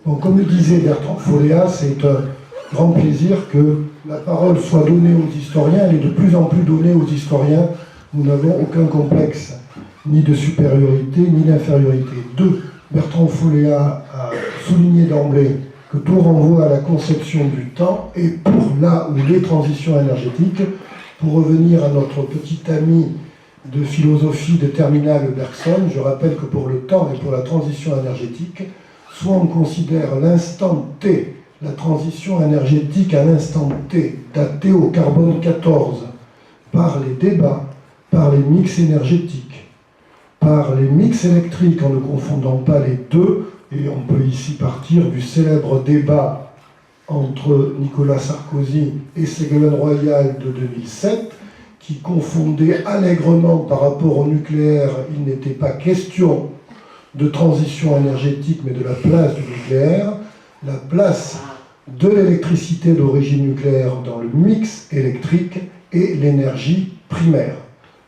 Bon, comme le disait Bertrand Folléa, c'est un grand plaisir que la parole soit donnée aux historiens. Elle est de plus en plus donnée aux historiens. Nous n'avons aucun complexe, ni de supériorité, ni d'infériorité. Deux, Bertrand Folléa a souligné d'emblée que tout renvoie à la conception du temps, et pour là où les transitions énergétiques, pour revenir à notre petit ami de philosophie de terminale Bergson, je rappelle que pour le temps et pour la transition énergétique, soit on considère l'instant T, la transition énergétique à l'instant T, daté au carbone 14, par les débats, par les mix énergétiques, par les mix électriques, en ne confondant pas les deux, et on peut ici partir du célèbre débat entre Nicolas Sarkozy et Ségolène Royal de 2007, qui confondait allègrement par rapport au nucléaire. Il n'était pas question de transition énergétique, mais de la place du nucléaire, la place de l'électricité d'origine nucléaire dans le mix électrique et l'énergie primaire.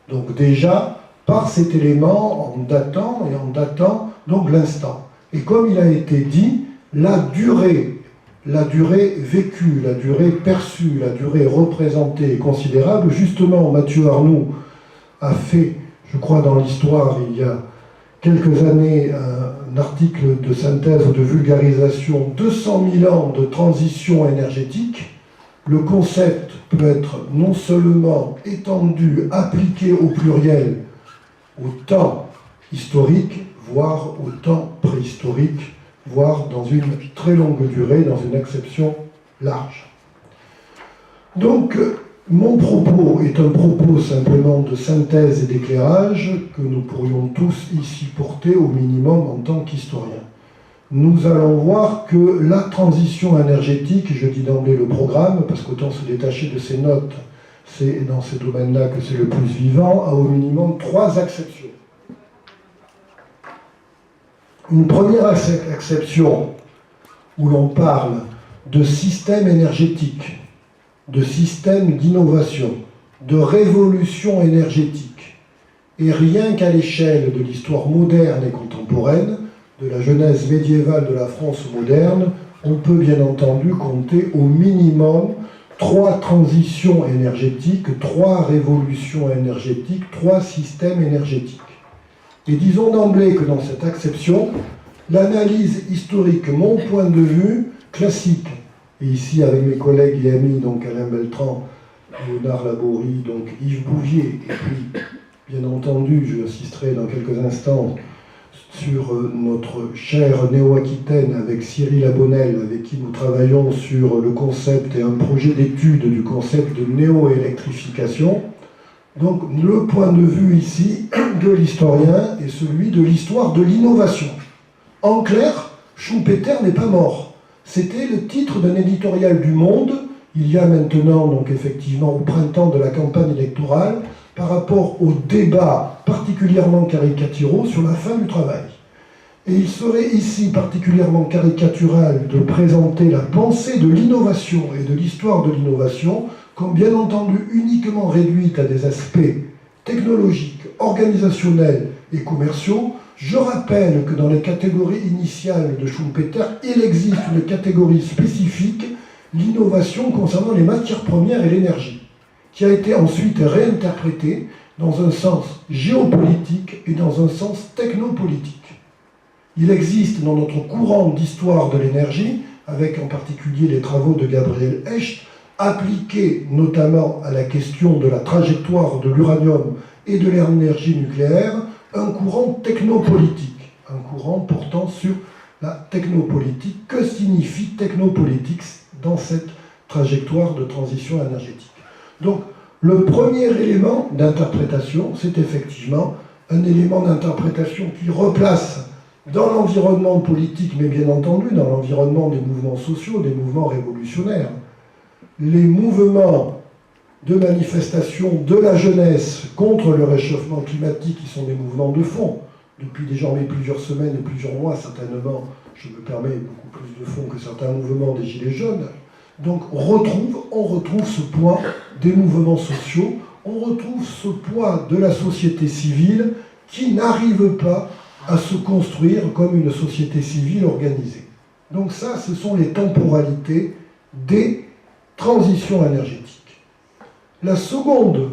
Donc déjà, par cet élément, en datant donc l'instant. Et comme il a été dit, la durée vécue, la durée perçue, la durée représentée est considérable. Justement, Mathieu Arnoux a fait, je crois dans l'histoire, il y a quelques années, un article de synthèse ou de vulgarisation, 200 000 ans de transition énergétique. Le concept peut être non seulement étendu, appliqué au pluriel, au temps historique, voire au temps préhistorique, voire dans une très longue durée, dans une acception large. Donc, mon propos est un propos simplement de synthèse et d'éclairage que nous pourrions tous ici porter au minimum en tant qu'historiens. Nous allons voir que la transition énergétique, je dis d'emblée le programme, parce qu'autant se détacher de ces notes, c'est dans ces domaines-là que c'est le plus vivant, a au minimum 3 acceptions. Une première acception où l'on parle de système énergétique, de système d'innovation, de révolution énergétique, et rien qu'à l'échelle de l'histoire moderne et contemporaine, de la genèse médiévale de la France moderne, on peut bien entendu compter au minimum 3 transitions énergétiques, 3 révolutions énergétiques, 3 systèmes énergétiques. Et disons d'emblée que dans cette acception, l'analyse historique, mon point de vue, classique, et ici avec mes collègues et amis, donc Alain Beltran, Léonard Laborie, donc Yves Bouvier, et puis, bien entendu, je assisterai dans quelques instants sur notre chère Néo-Aquitaine avec Cyril Abonnel, avec qui nous travaillons sur le concept et un projet d'étude du concept de néo-électrification. Donc le point de vue ici de l'historien est celui de l'histoire de l'innovation. En clair, Schumpeter n'est pas mort. C'était le titre d'un éditorial du Monde, il y a maintenant, donc effectivement, au printemps de la campagne électorale, par rapport aux débats particulièrement caricaturaux sur la fin du travail. Et il serait ici particulièrement caricatural de présenter la pensée de l'innovation et de l'histoire de l'innovation comme bien entendu uniquement réduite à des aspects technologiques, organisationnels et commerciaux. Je rappelle que dans les catégories initiales de Schumpeter, il existe une catégorie spécifique, l'innovation concernant les matières premières et l'énergie, qui a été ensuite réinterprétée dans un sens géopolitique et dans un sens technopolitique. Il existe dans notre courant d'histoire de l'énergie, avec en particulier les travaux de Gabriel Hecht, appliqués notamment à la question de la trajectoire de l'uranium et de l'énergie nucléaire, un courant technopolitique, un courant portant sur la technopolitique. Que signifie technopolitique dans cette trajectoire de transition énergétique? Donc, le premier élément d'interprétation, c'est effectivement un élément d'interprétation qui replace dans l'environnement politique, mais bien entendu dans l'environnement des mouvements sociaux, des mouvements révolutionnaires, les mouvements de manifestation de la jeunesse contre le réchauffement climatique, qui sont des mouvements de fond, depuis désormais plusieurs semaines et plusieurs mois, certainement, je me permets, beaucoup plus de fond que certains mouvements des Gilets jaunes. Donc on retrouve ce poids des mouvements sociaux, on retrouve ce poids de la société civile qui n'arrive pas à se construire comme une société civile organisée. Donc ça, ce sont les temporalités des transitions énergétiques. La seconde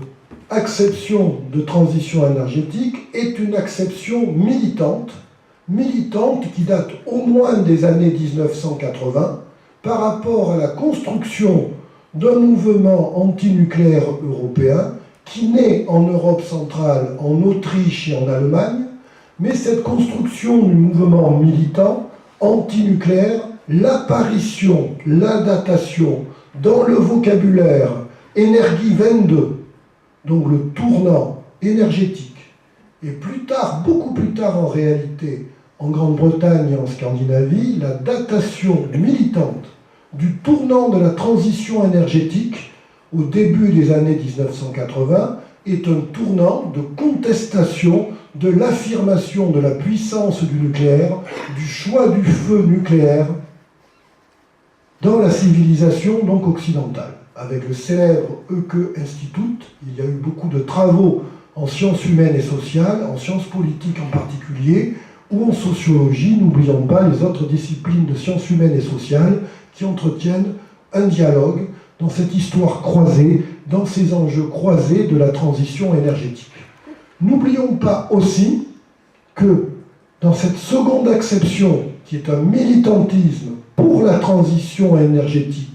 acception de transition énergétique est une acception militante qui date au moins des années 1980 par rapport à la construction d'un mouvement antinucléaire européen qui naît en Europe centrale, en Autriche et en Allemagne, mais cette construction du mouvement militant antinucléaire, l'apparition, la datation dans le vocabulaire Énergie 22, donc le tournant énergétique, et plus tard, beaucoup plus tard en réalité, en Grande-Bretagne et en Scandinavie, la datation militante du tournant de la transition énergétique au début des années 1980 est un tournant de contestation de l'affirmation de la puissance du nucléaire, du choix du feu nucléaire dans la civilisation donc occidentale. Avec le célèbre Eucke Institut, il y a eu beaucoup de travaux en sciences humaines et sociales, en sciences politiques en particulier, ou en sociologie, n'oublions pas les autres disciplines de sciences humaines et sociales qui entretiennent un dialogue dans cette histoire croisée, dans ces enjeux croisés de la transition énergétique. N'oublions pas aussi que dans cette seconde acception, qui est un militantisme pour la transition énergétique,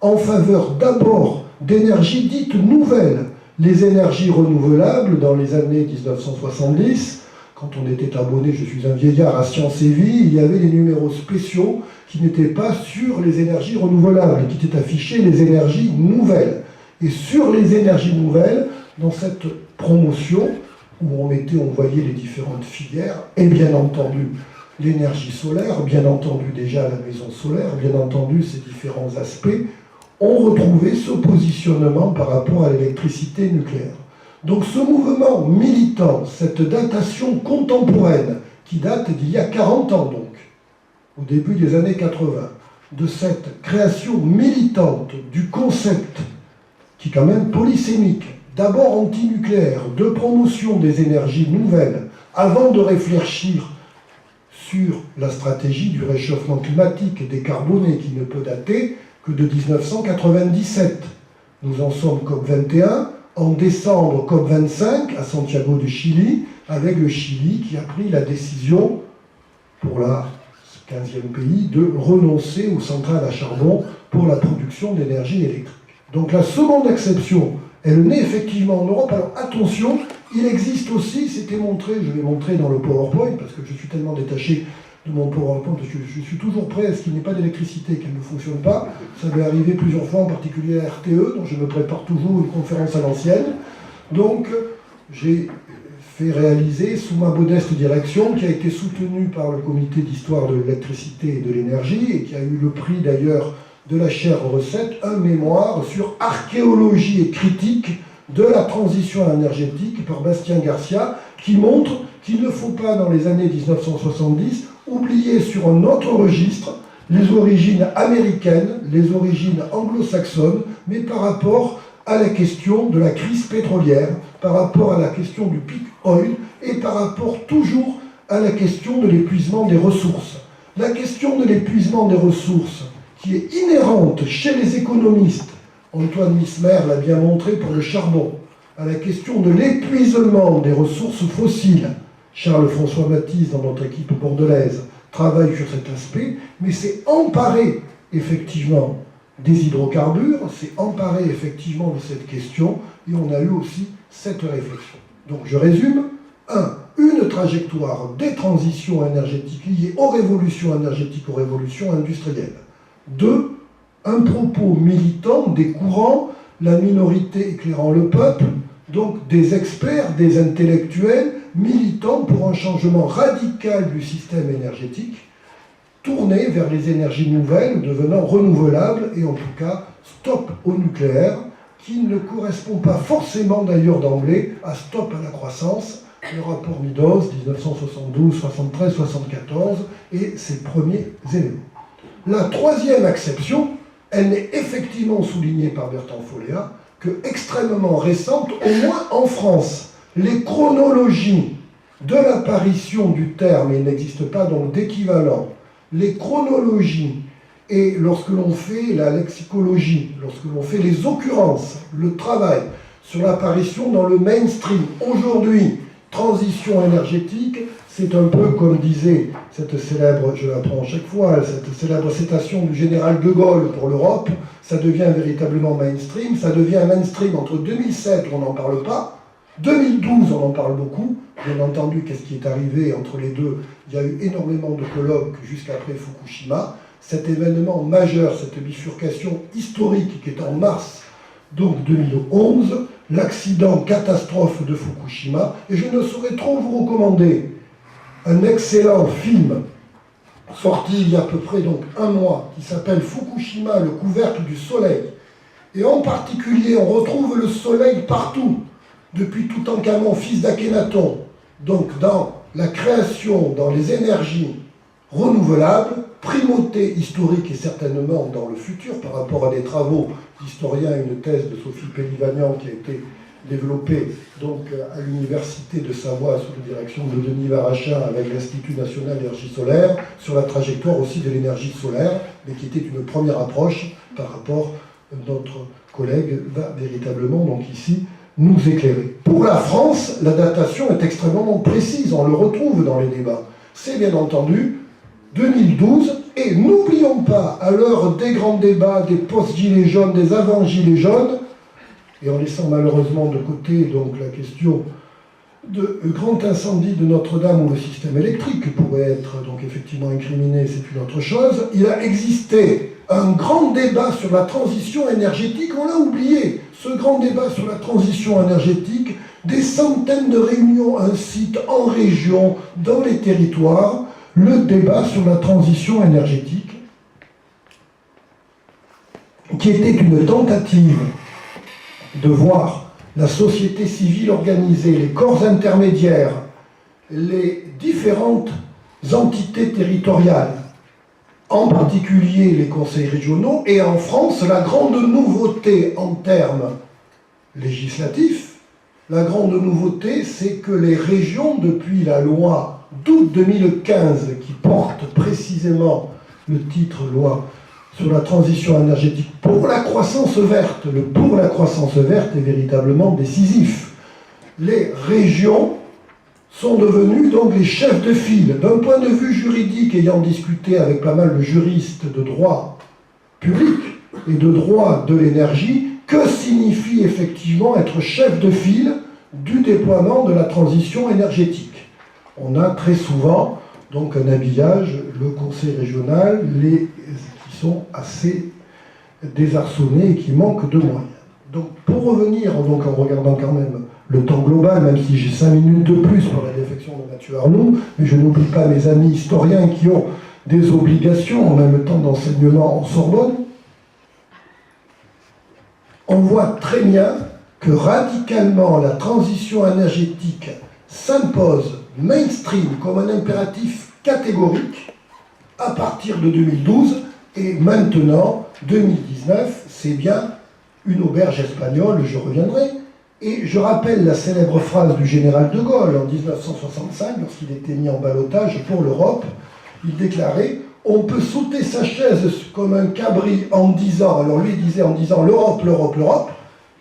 en faveur d'abord d'énergies dites nouvelles, les énergies renouvelables dans les années 1970, quand on était abonné, je suis un vieillard, à Science et Vie, il y avait des numéros spéciaux qui n'étaient pas sur les énergies renouvelables, qui étaient affichés les énergies nouvelles. Et sur les énergies nouvelles, dans cette promotion, où on voyait les différentes filières, et bien entendu l'énergie solaire, bien entendu déjà la maison solaire, bien entendu ces différents aspects, on retrouvait ce positionnement par rapport à l'électricité nucléaire. Donc ce mouvement militant, cette datation contemporaine, qui date d'il y a 40 ans donc, au début des années 80, de cette création militante du concept, qui est quand même polysémique, d'abord antinucléaire, de promotion des énergies nouvelles, avant de réfléchir sur la stratégie du réchauffement climatique décarboné, qui ne peut dater que de 1997. Nous en sommes COP21, en décembre COP25 à Santiago de Chili, avec le Chili qui a pris la décision, pour la 15e pays, de renoncer aux centrales à charbon pour la production d'énergie électrique. Donc la seconde acception, elle naît effectivement en Europe. Alors attention, il existe aussi, c'était montré, je vais montrer dans le PowerPoint, parce que je suis tellement détaché de mon PowerPoint, parce que je suis toujours prêt à ce qu'il n'y ait pas d'électricité, qu'elle ne fonctionne pas. Ça m'est arrivé plusieurs fois, en particulier à RTE, dont je me prépare toujours une conférence à l'ancienne. Donc j'ai fait réaliser, sous ma modeste direction, qui a été soutenue par le comité d'histoire de l'électricité et de l'énergie, et qui a eu le prix d'ailleurs de la chaire recette, un mémoire sur archéologie et critique de la transition énergétique par Bastien Garcia, qui montre qu'il ne faut pas, dans les années 1970, oublier sur un autre registre les origines américaines, les origines anglo-saxonnes, mais par rapport à la question de la crise pétrolière, par rapport à la question du peak oil, et par rapport toujours à la question de l'épuisement des ressources. La question de l'épuisement des ressources, qui est inhérente chez les économistes, Antoine Mismer l'a bien montré pour le charbon, à la question de l'épuisement des ressources fossiles. Charles-François Mathis, dans notre équipe bordelaise, travaille sur cet aspect, mais c'est emparé effectivement des hydrocarbures, c'est emparé effectivement de cette question, et on a eu aussi cette réflexion. Donc je résume. 1. Une trajectoire des transitions énergétiques liées aux révolutions énergétiques, aux révolutions industrielles. 2. Un propos militant des courants, la minorité éclairant le peuple, donc des experts, des intellectuels, militants pour un changement radical du système énergétique, tourné vers les énergies nouvelles, devenant renouvelables, et en tout cas, stop au nucléaire, qui ne correspond pas forcément d'ailleurs d'emblée à stop à la croissance, le rapport Meadows, 1972, 73, 74, et ses premiers éléments. La troisième acception, elle n'est effectivement soulignée par Bertrand Folléa que extrêmement récente, au moins en France. Les chronologies de l'apparition du terme, et il n'existe pas donc d'équivalent, les chronologies et lorsque l'on fait la lexicologie, lorsque l'on fait les occurrences, le travail sur l'apparition dans le mainstream, aujourd'hui, transition énergétique, c'est un peu comme disait cette célèbre, je la prends chaque fois, cette célèbre citation du général de Gaulle pour l'Europe, ça devient véritablement mainstream, ça devient mainstream entre 2007, où on n'en parle pas, 2012, on en parle beaucoup, bien entendu, qu'est-ce qui est arrivé entre les deux? Il y a eu énormément de colloques jusqu'après Fukushima, cet événement majeur, cette bifurcation historique qui est en mars donc 2011, l'accident catastrophe de Fukushima, et je ne saurais trop vous recommander un excellent film sorti il y a à peu près donc un mois, qui s'appelle Fukushima, le couvercle du soleil. Et en particulier, on retrouve le soleil partout, depuis Toutankhamon, fils d'Akhénaton. Donc dans la création, dans les énergies renouvelables, primauté historique et certainement dans le futur par rapport à des travaux d'historiens, une thèse de Sophie Pellivagnan qui a été développée donc à l'université de Savoie sous la direction de Denis Varachin avec l'Institut national d'énergie solaire sur la trajectoire aussi de l'énergie solaire, mais qui était une première approche par rapport à notre collègue va véritablement donc ici nous éclairer. Pour la France, la datation est extrêmement précise, on le retrouve dans les débats. C'est bien entendu 2012, et n'oublions pas, à l'heure des grands débats, des post-gilets jaunes, des avant-gilets jaunes, et en laissant malheureusement de côté donc la question de grand incendie de Notre-Dame où le système électrique pourrait être donc effectivement incriminé, c'est une autre chose, il a existé un grand débat sur la transition énergétique, on l'a oublié, ce grand débat sur la transition énergétique, des centaines de réunions, un site en région, dans les territoires, le débat sur la transition énergétique, qui était une tentative de voir la société civile organisée, les corps intermédiaires, les différentes entités territoriales, en particulier les conseils régionaux, et en France, la grande nouveauté en termes législatifs, la grande nouveauté, c'est que les régions, depuis la loi d'août 2015, qui porte précisément le titre loi sur la transition énergétique pour la croissance verte, le pour la croissance verte est véritablement décisif. Les régions sont devenus donc les chefs de file. D'un point de vue juridique, ayant discuté avec pas mal de juristes de droit public et de droit de l'énergie, que signifie effectivement être chef de file du déploiement de la transition énergétique? On a très souvent donc un habillage, le conseil régional, qui sont assez désarçonnés et qui manquent de moyens. Donc pour revenir, donc en regardant quand même le temps global, même si j'ai 5 minutes de plus pour la défection de Mathieu Arnoux, mais je n'oublie pas mes amis historiens qui ont des obligations en même temps d'enseignement en Sorbonne, on voit très bien que radicalement la transition énergétique s'impose mainstream comme un impératif catégorique à partir de 2012 et maintenant 2019, c'est bien une auberge espagnole, je reviendrai. Et je rappelle la célèbre phrase du général de Gaulle en 1965, lorsqu'il était mis en ballottage pour l'Europe, il déclarait « On peut sauter sa chaise comme un cabri en disant, alors lui il disait en disant l'Europe, l'Europe, l'Europe,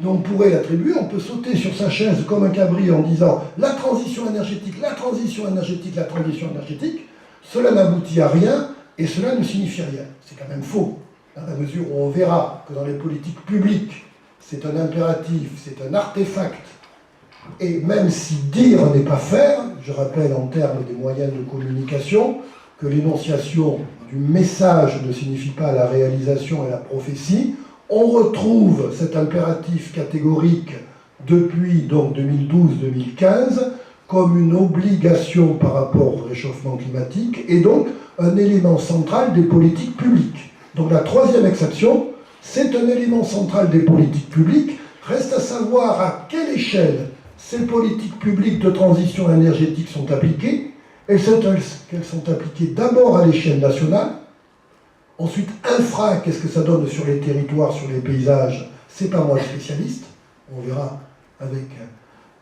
mais on pourrait l'attribuer, on peut sauter sur sa chaise comme un cabri en disant la transition énergétique, la transition énergétique, la transition énergétique, cela n'aboutit à rien et cela ne signifie rien. » C'est quand même faux, dans la mesure où on verra que dans les politiques publiques, c'est un impératif, c'est un artefact. Et même si dire n'est pas faire, je rappelle en termes des moyens de communication que l'énonciation du message ne signifie pas la réalisation et la prophétie, on retrouve cet impératif catégorique depuis donc 2012-2015 comme une obligation par rapport au réchauffement climatique et donc un élément central des politiques publiques. Donc la troisième exception, c'est un élément central des politiques publiques. Reste à savoir à quelle échelle ces politiques publiques de transition énergétique sont appliquées. Elles sont appliquées d'abord à l'échelle nationale. Ensuite, infra, qu'est-ce que ça donne sur les territoires, sur les paysages? C'est pas moi le spécialiste. On verra avec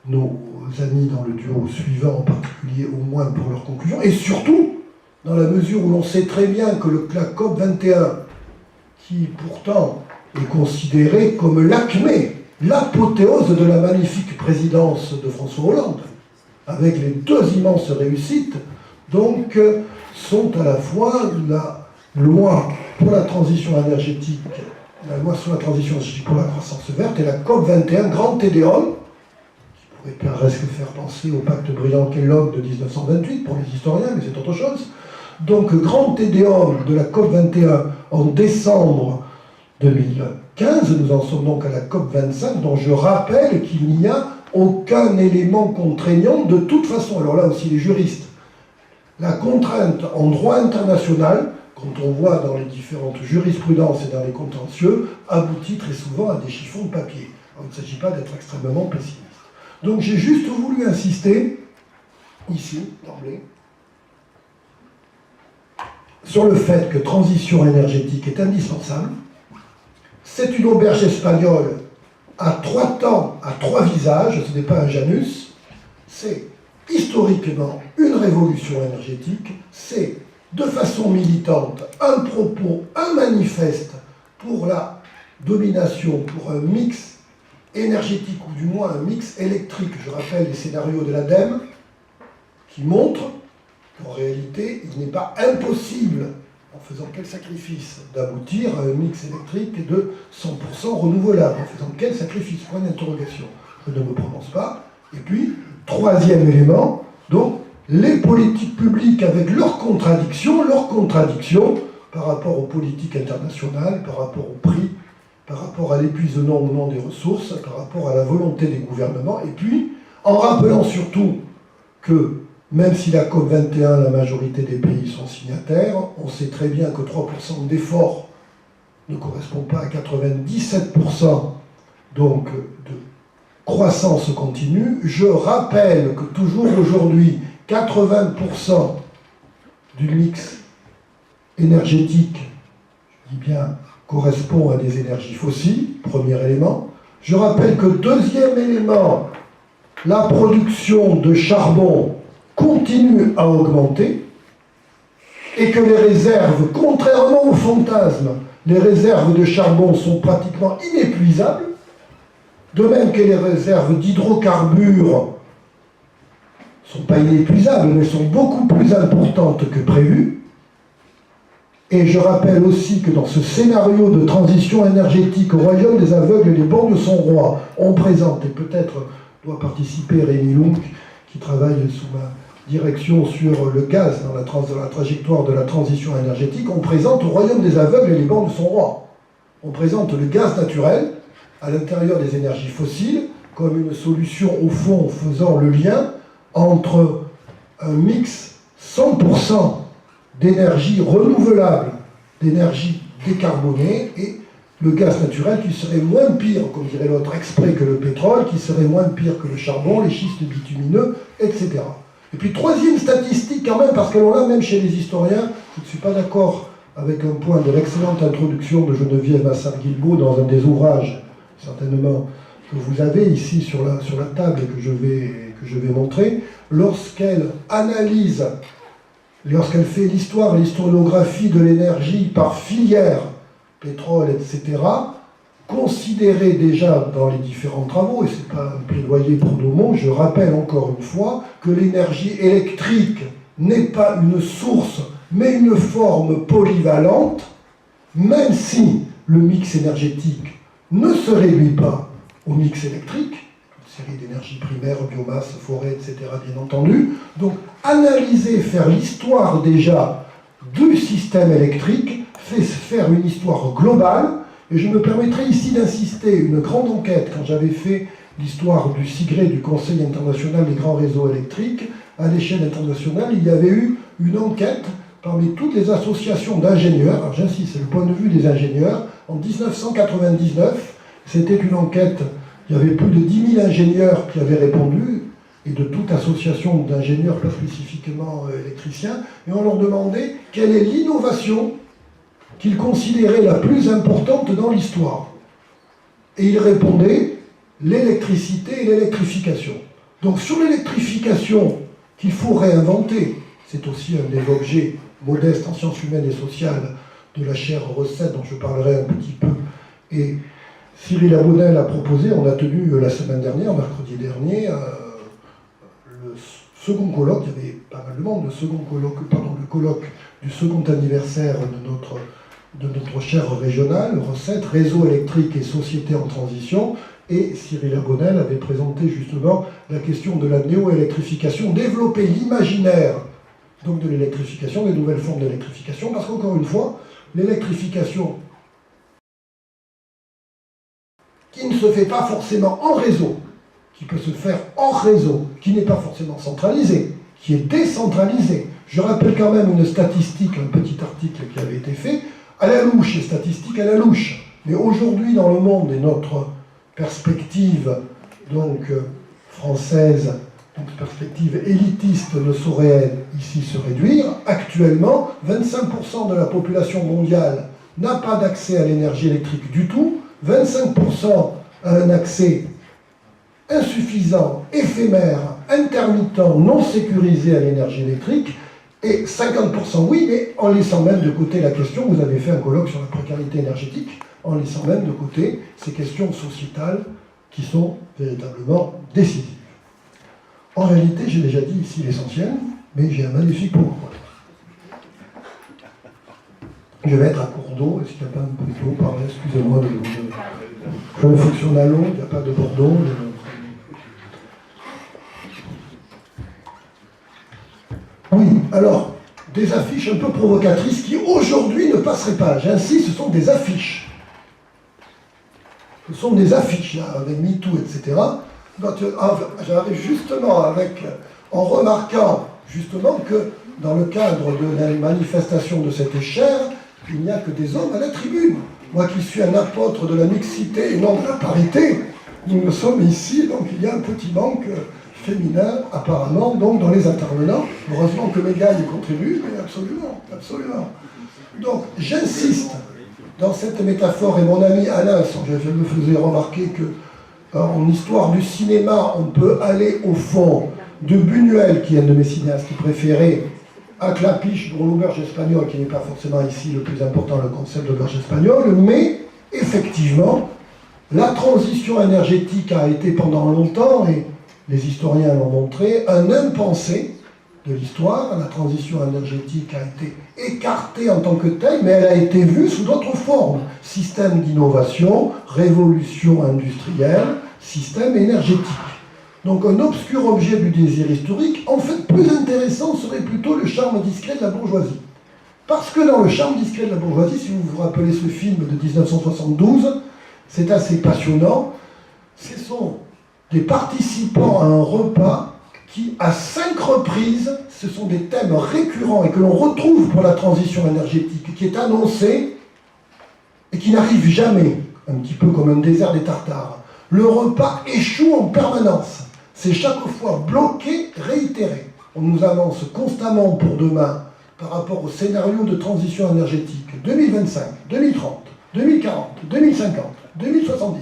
nos amis dans le duo suivant, en particulier au moins pour leurs conclusions. Et surtout, dans la mesure où l'on sait très bien que la COP 21, qui pourtant est considérée comme l'acmé, l'apothéose de la magnifique présidence de François Hollande, avec les deux immenses réussites, donc sont à la fois la loi pour la transition énergétique, la loi sur la transition énergétique pour la croissance verte et la COP 21, grand tédéum, qui pourrait presque faire penser au pacte Briand-Kellogg de 1928 pour les historiens, mais c'est autre chose. Donc, grand tédéum de la COP 21 en décembre 2015, nous en sommes donc à la COP 25, dont je rappelle qu'il n'y a aucun élément contraignant de toute façon. Alors là aussi, les juristes, la contrainte en droit international, quand on voit dans les différentes jurisprudences et dans les contentieux, aboutit très souvent à des chiffons de papier. Alors, il ne s'agit pas d'être extrêmement pessimiste. Donc j'ai juste voulu insister, ici, d'emblée, sur le fait que transition énergétique est indispensable. C'est une auberge espagnole à 3 temps, à 3 visages, ce n'est pas un Janus, c'est historiquement une révolution énergétique, c'est de façon militante un propos, un manifeste pour la domination, pour un mix énergétique, ou du moins un mix électrique. Je rappelle les scénarios de l'ADEME qui montrent qu'en réalité, il n'est pas impossible, en faisant quel sacrifice, d'aboutir à un mix électrique de 100% renouvelable. En faisant quel sacrifice? Point d'interrogation. Je ne me prononce pas. Et puis, troisième élément, donc, les politiques publiques avec leurs contradictions par rapport aux politiques internationales, par rapport au prix, par rapport à l'épuisement ou non des ressources, par rapport à la volonté des gouvernements, et puis en rappelant surtout que même si la COP 21, la majorité des pays sont signataires, on sait très bien que 3% d'efforts ne correspond pas à 97% donc de croissance continue. Je rappelle que toujours aujourd'hui, 80% du mix énergétique, je dis bien, correspond à des énergies fossiles, premier élément. Je rappelle que deuxième élément, la production de charbon continue à augmenter et que les réserves, contrairement au fantasme, les réserves de charbon sont pratiquement inépuisables, de même que les réserves d'hydrocarbures ne sont pas inépuisables, mais sont beaucoup plus importantes que prévu. Et je rappelle aussi que dans ce scénario de transition énergétique au royaume des aveugles, les borgnes sont rois. On présente, et peut-être doit participer Rémi Lunk, qui travaille sous ma direction sur le gaz dans la trajectoire de la transition énergétique, on présente au royaume des aveugles et les borgnes sont rois. On présente le gaz naturel à l'intérieur des énergies fossiles comme une solution au fond faisant le lien entre un mix 100% d'énergie renouvelable, d'énergie décarbonée et le gaz naturel qui serait moins pire, comme dirait l'autre, exprès que le pétrole, qui serait moins pire que le charbon, les schistes bitumineux, etc. Et puis troisième statistique quand même, parce que là même chez les historiens, je ne suis pas d'accord avec un point de l'excellente introduction de Geneviève Massard-Guilbault dans un des ouvrages, certainement, que vous avez ici sur la table et que je vais montrer, lorsqu'elle analyse, lorsqu'elle fait l'historiographie de l'énergie par filière, pétrole, etc., considérer déjà dans les différents travaux, et ce n'est pas un plaidoyer pour nos mots, je rappelle encore une fois que l'énergie électrique n'est pas une source, mais une forme polyvalente, même si le mix énergétique ne se réduit pas au mix électrique, une série d'énergies primaires, biomasse, forêt, etc., bien entendu. Donc, analyser, faire l'histoire déjà du système électrique, fait faire une histoire globale. Et je me permettrai ici d'insister, une grande enquête, quand j'avais fait l'histoire du CIGRE, du Conseil international des grands réseaux électriques, à l'échelle internationale, il y avait eu une enquête parmi toutes les associations d'ingénieurs, alors j'insiste, c'est le point de vue des ingénieurs, en 1999, c'était une enquête, il y avait plus de 10 000 ingénieurs qui avaient répondu, et de toute association d'ingénieurs, pas spécifiquement électriciens, et on leur demandait quelle est l'innovation qu'ils considéraient la plus importante dans l'histoire. Et ils répondaient l'électricité et l'électrification. Donc sur l'électrification qu'il faut réinventer, c'est aussi un des objets modeste en sciences humaines et sociales de la chaire Recette, dont je parlerai un petit peu. Et Cyril Abonnel a proposé, on a tenu la semaine dernière, mercredi dernier, le second colloque, il y avait pas mal de monde, le colloque du second anniversaire de notre chaire régionale, Recette, réseau électrique et société en transition, et Cyril Abonnel avait présenté justement la question de la néo-électrification, développer l'imaginaire donc de l'électrification, des nouvelles formes d'électrification, parce qu'encore une fois, l'électrification qui ne se fait pas forcément en réseau, qui peut se faire hors réseau, qui n'est pas forcément centralisé, qui est décentralisé. Je rappelle quand même une statistique, un petit article qui avait été fait, à la louche, et statistique à la louche. Mais aujourd'hui, dans le monde, et notre perspective donc française, donc perspective élitiste ne saurait ici se réduire. Actuellement, 25% de la population mondiale n'a pas d'accès à l'énergie électrique du tout, 25% a un accès insuffisant, éphémère, intermittent, non sécurisé à l'énergie électrique, et 50% oui, mais en laissant même de côté la question, vous avez fait un colloque sur la précarité énergétique, en laissant même de côté ces questions sociétales qui sont véritablement décisives. En réalité, j'ai déjà dit ici l'essentiel, mais j'ai un magnifique pourquoi. Je vais être à court d'eau, est-ce qu'il n'y a pas de bruit d'eau par là? Excusez-moi, je ne fonctionne à l'eau, il n'y a pas de Bordeaux. Oui, alors, des affiches un peu provocatrices qui aujourd'hui ne passeraient pas. J'insiste, ce sont des affiches. Ce sont des affiches, là, avec MeToo, etc. J'arrive justement en remarquant justement que dans le cadre de la manifestation de cette chaire, il n'y a que des hommes à la tribune. Moi qui suis un apôtre de la mixité et non de la parité, nous sommes ici, donc il y a un petit manque féminin apparemment donc dans les intervenants. Heureusement que mes gars y contribuent, mais absolument, absolument. Donc j'insiste dans cette métaphore, et mon ami Alain, je me faisais remarquer que en histoire du cinéma, on peut aller au fond de Buñuel, qui est un de mes cinéastes préférés, à Clapiche, dont l'auberge espagnole, qui n'est pas forcément ici le plus important, le concept d'auberge espagnole, mais effectivement, la transition énergétique a été pendant longtemps, et les historiens l'ont montré, un impensé de l'histoire. La transition énergétique a été écartée en tant que telle, mais elle a été vue sous d'autres formes. Système d'innovation, révolution industrielle, système énergétique. Donc un obscur objet du désir historique, en fait plus intéressant serait plutôt le charme discret de la bourgeoisie. Parce que dans le charme discret de la bourgeoisie, si vous vous rappelez ce film de 1972, c'est assez passionnant, ce sont des participants à un repas qui, à 5 reprises, ce sont des thèmes récurrents et que l'on retrouve pour la transition énergétique, qui est annoncé et qui n'arrive jamais, un petit peu comme un désert des Tartares. Le repas échoue en permanence. C'est chaque fois bloqué, réitéré. On nous avance constamment pour demain, par rapport au scénario de transition énergétique, 2025, 2030, 2040, 2050, 2070.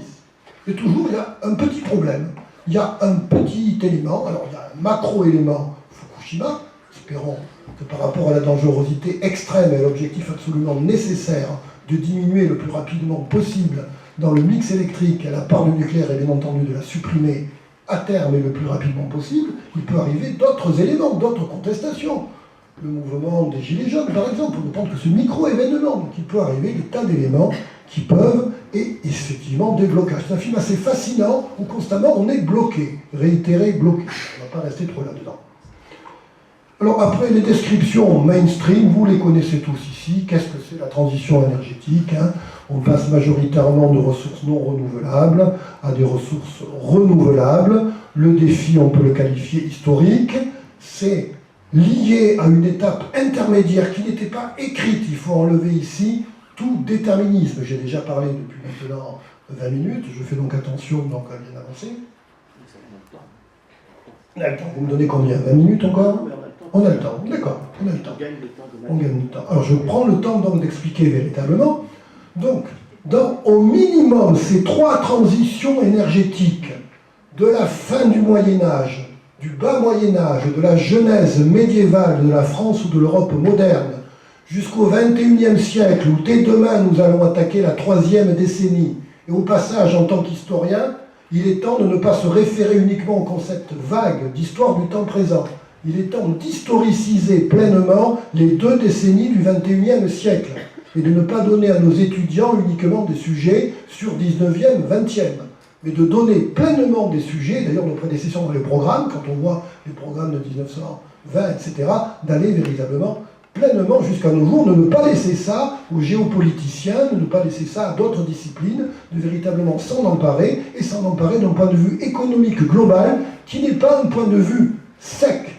Et toujours, il y a un petit problème. Il y a un petit élément, alors il y a un macro-élément Fukushima, espérons que par rapport à la dangerosité extrême et l'objectif absolument nécessaire de diminuer le plus rapidement possible dans le mix électrique la part du nucléaire et bien entendu de la supprimer à terme et le plus rapidement possible, il peut arriver d'autres éléments, d'autres contestations. Le mouvement des Gilets jaunes, par exemple, on ne prend que ce micro-événement, donc il peut arriver des tas d'éléments qui peuvent, et effectivement, des blocages. C'est un film assez fascinant où constamment on est bloqué, réitéré, bloqué. On ne va pas rester trop là-dedans. Alors après, les descriptions mainstream, vous les connaissez tous ici. Qu'est-ce que c'est la transition énergétique, hein? On passe majoritairement de ressources non renouvelables à des ressources renouvelables. Le défi, on peut le qualifier historique. C'est lié à une étape intermédiaire qui n'était pas écrite. Il faut enlever ici tout déterminisme. J'ai déjà parlé depuis maintenant 20 minutes. Je fais donc attention donc, à bien avancer. On a le temps. Vous me donnez combien? 20 minutes encore? On a le temps, d'accord, on a le temps. On gagne le temps. Alors je prends le temps donc d'expliquer véritablement. Donc, au minimum, ces 3 transitions énergétiques de la fin du Moyen-Âge, du bas Moyen-Âge, de la genèse médiévale de la France ou de l'Europe moderne, jusqu'au XXIe siècle, où dès demain nous allons attaquer la 3e décennie, et au passage, en tant qu'historien, il est temps de ne pas se référer uniquement au concept vague d'histoire du temps présent. Il est temps d'historiciser pleinement les 2 décennies du XXIe siècle et de ne pas donner à nos étudiants uniquement des sujets sur 19e, 20e, mais de donner pleinement des sujets, d'ailleurs nos prédécesseurs dans les programmes, quand on voit les programmes de 1920, etc., d'aller véritablement pleinement jusqu'à nos jours, de ne pas laisser ça aux géopoliticiens, de ne pas laisser ça à d'autres disciplines, de véritablement s'en emparer, et s'en emparer d'un point de vue économique global, qui n'est pas un point de vue sec,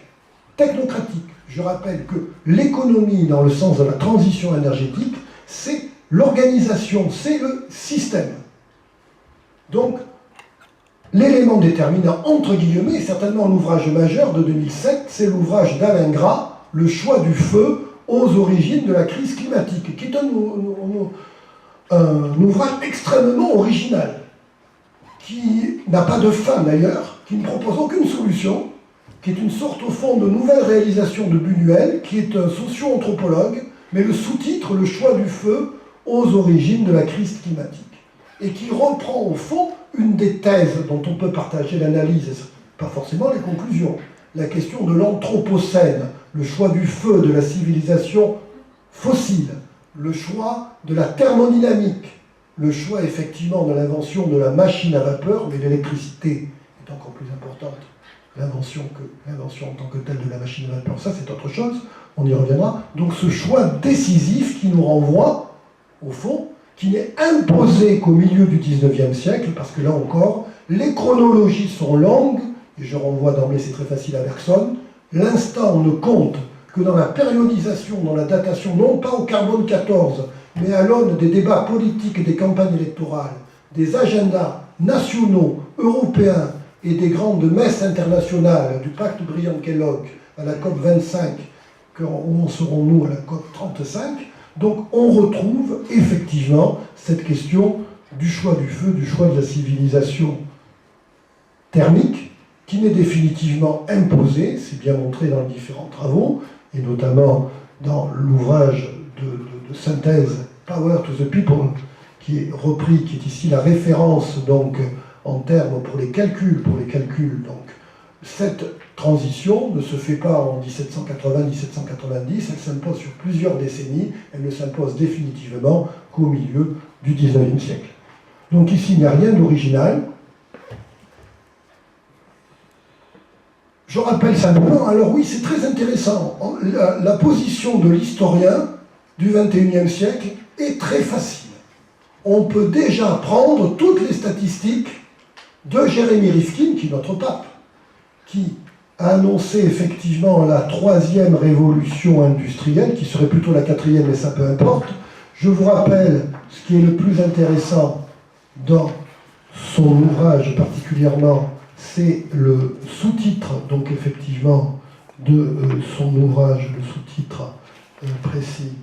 technocratique. Je rappelle que l'économie, dans le sens de la transition énergétique, c'est l'organisation, c'est le système. Donc, l'élément déterminant, entre guillemets, certainement l'ouvrage majeur de 2007, c'est l'ouvrage d'Alain Gras, Le choix du feu aux origines de la crise climatique, qui est un ouvrage extrêmement original, qui n'a pas de fin d'ailleurs, qui ne propose aucune solution, qui est une sorte au fond de nouvelle réalisation de Buñuel, qui est un socio-anthropologue, mais le sous-titre, Le choix du feu aux origines de la crise climatique, et qui reprend au fond une des thèses dont on peut partager l'analyse, et pas forcément les conclusions, la question de l'anthropocène, le choix du feu de la civilisation fossile, le choix de la thermodynamique, le choix effectivement de l'invention de la machine à vapeur, mais l'électricité est encore plus importante, l'invention en tant que telle de la machine à vapeur, ça c'est autre chose, on y reviendra. Donc ce choix décisif qui nous renvoie, au fond, qui n'est imposé qu'au milieu du XIXe siècle, parce que là encore, les chronologies sont longues, et je renvoie d'emblée, c'est très facile à Bergson, l'instant ne compte que dans la périodisation, dans la datation, non pas au carbone 14, mais à l'aune des débats politiques et des campagnes électorales, des agendas nationaux, européens et des grandes messes internationales, du pacte Briand-Kellogg à la COP 25, où en serons-nous à la COP 35. Donc on retrouve effectivement cette question du choix du feu, du choix de la civilisation thermique, qui n'est définitivement imposé, c'est bien montré dans les différents travaux, et notamment dans l'ouvrage de synthèse Power to the People, qui est repris, qui est ici la référence donc en termes pour les calculs. Donc cette transition ne se fait pas en 1780-1790, elle s'impose sur plusieurs décennies, elle ne s'impose définitivement qu'au milieu du XIXe siècle. Donc ici, il n'y a rien d'original. Je rappelle simplement, alors oui, c'est très intéressant, la position de l'historien du XXIe siècle est très facile. On peut déjà prendre toutes les statistiques de Jérémy Rifkin, qui est notre pape, qui a annoncé effectivement la 3e révolution industrielle, qui serait plutôt la 4e, mais ça peu importe. Je vous rappelle ce qui est le plus intéressant dans son ouvrage particulièrement, c'est le sous-titre, donc effectivement, de son ouvrage, le sous-titre précis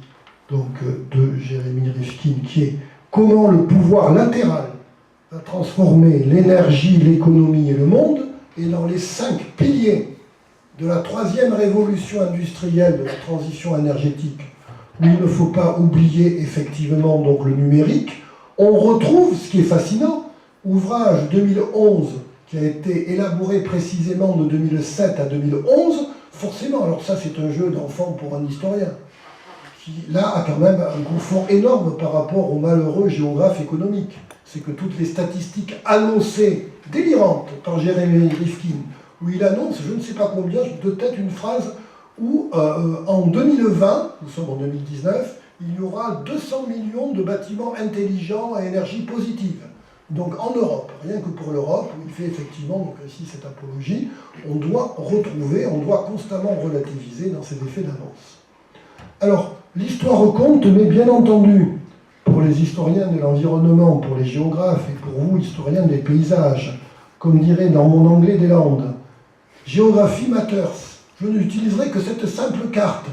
donc, de Jérémy Rifkin, qui est « Comment le pouvoir latéral a transformé l'énergie, l'économie et le monde », et dans les 5 piliers de la 3e révolution industrielle, de la transition énergétique, où il ne faut pas oublier effectivement donc, le numérique, on retrouve, ce qui est fascinant, ouvrage 2011, qui a été élaboré précisément de 2007 à 2011, forcément, alors ça c'est un jeu d'enfant pour un historien, qui là a quand même un confort énorme par rapport au malheureux géographe économique. C'est que toutes les statistiques annoncées, délirantes, par Jérémy Rifkin, où il annonce, je ne sais pas combien, de tête une phrase où en 2020, nous sommes en 2019, il y aura 200 millions de bâtiments intelligents à énergie positive. Donc en Europe, rien que pour l'Europe, où il fait effectivement, donc ici cette apologie, on doit retrouver, on doit constamment relativiser dans ces effets d'annonce. Alors, l'histoire compte, mais bien entendu, pour les historiens de l'environnement, pour les géographes et pour vous, historiens des paysages, comme dirait dans mon anglais des Landes, Geography matters. Je n'utiliserai que cette simple carte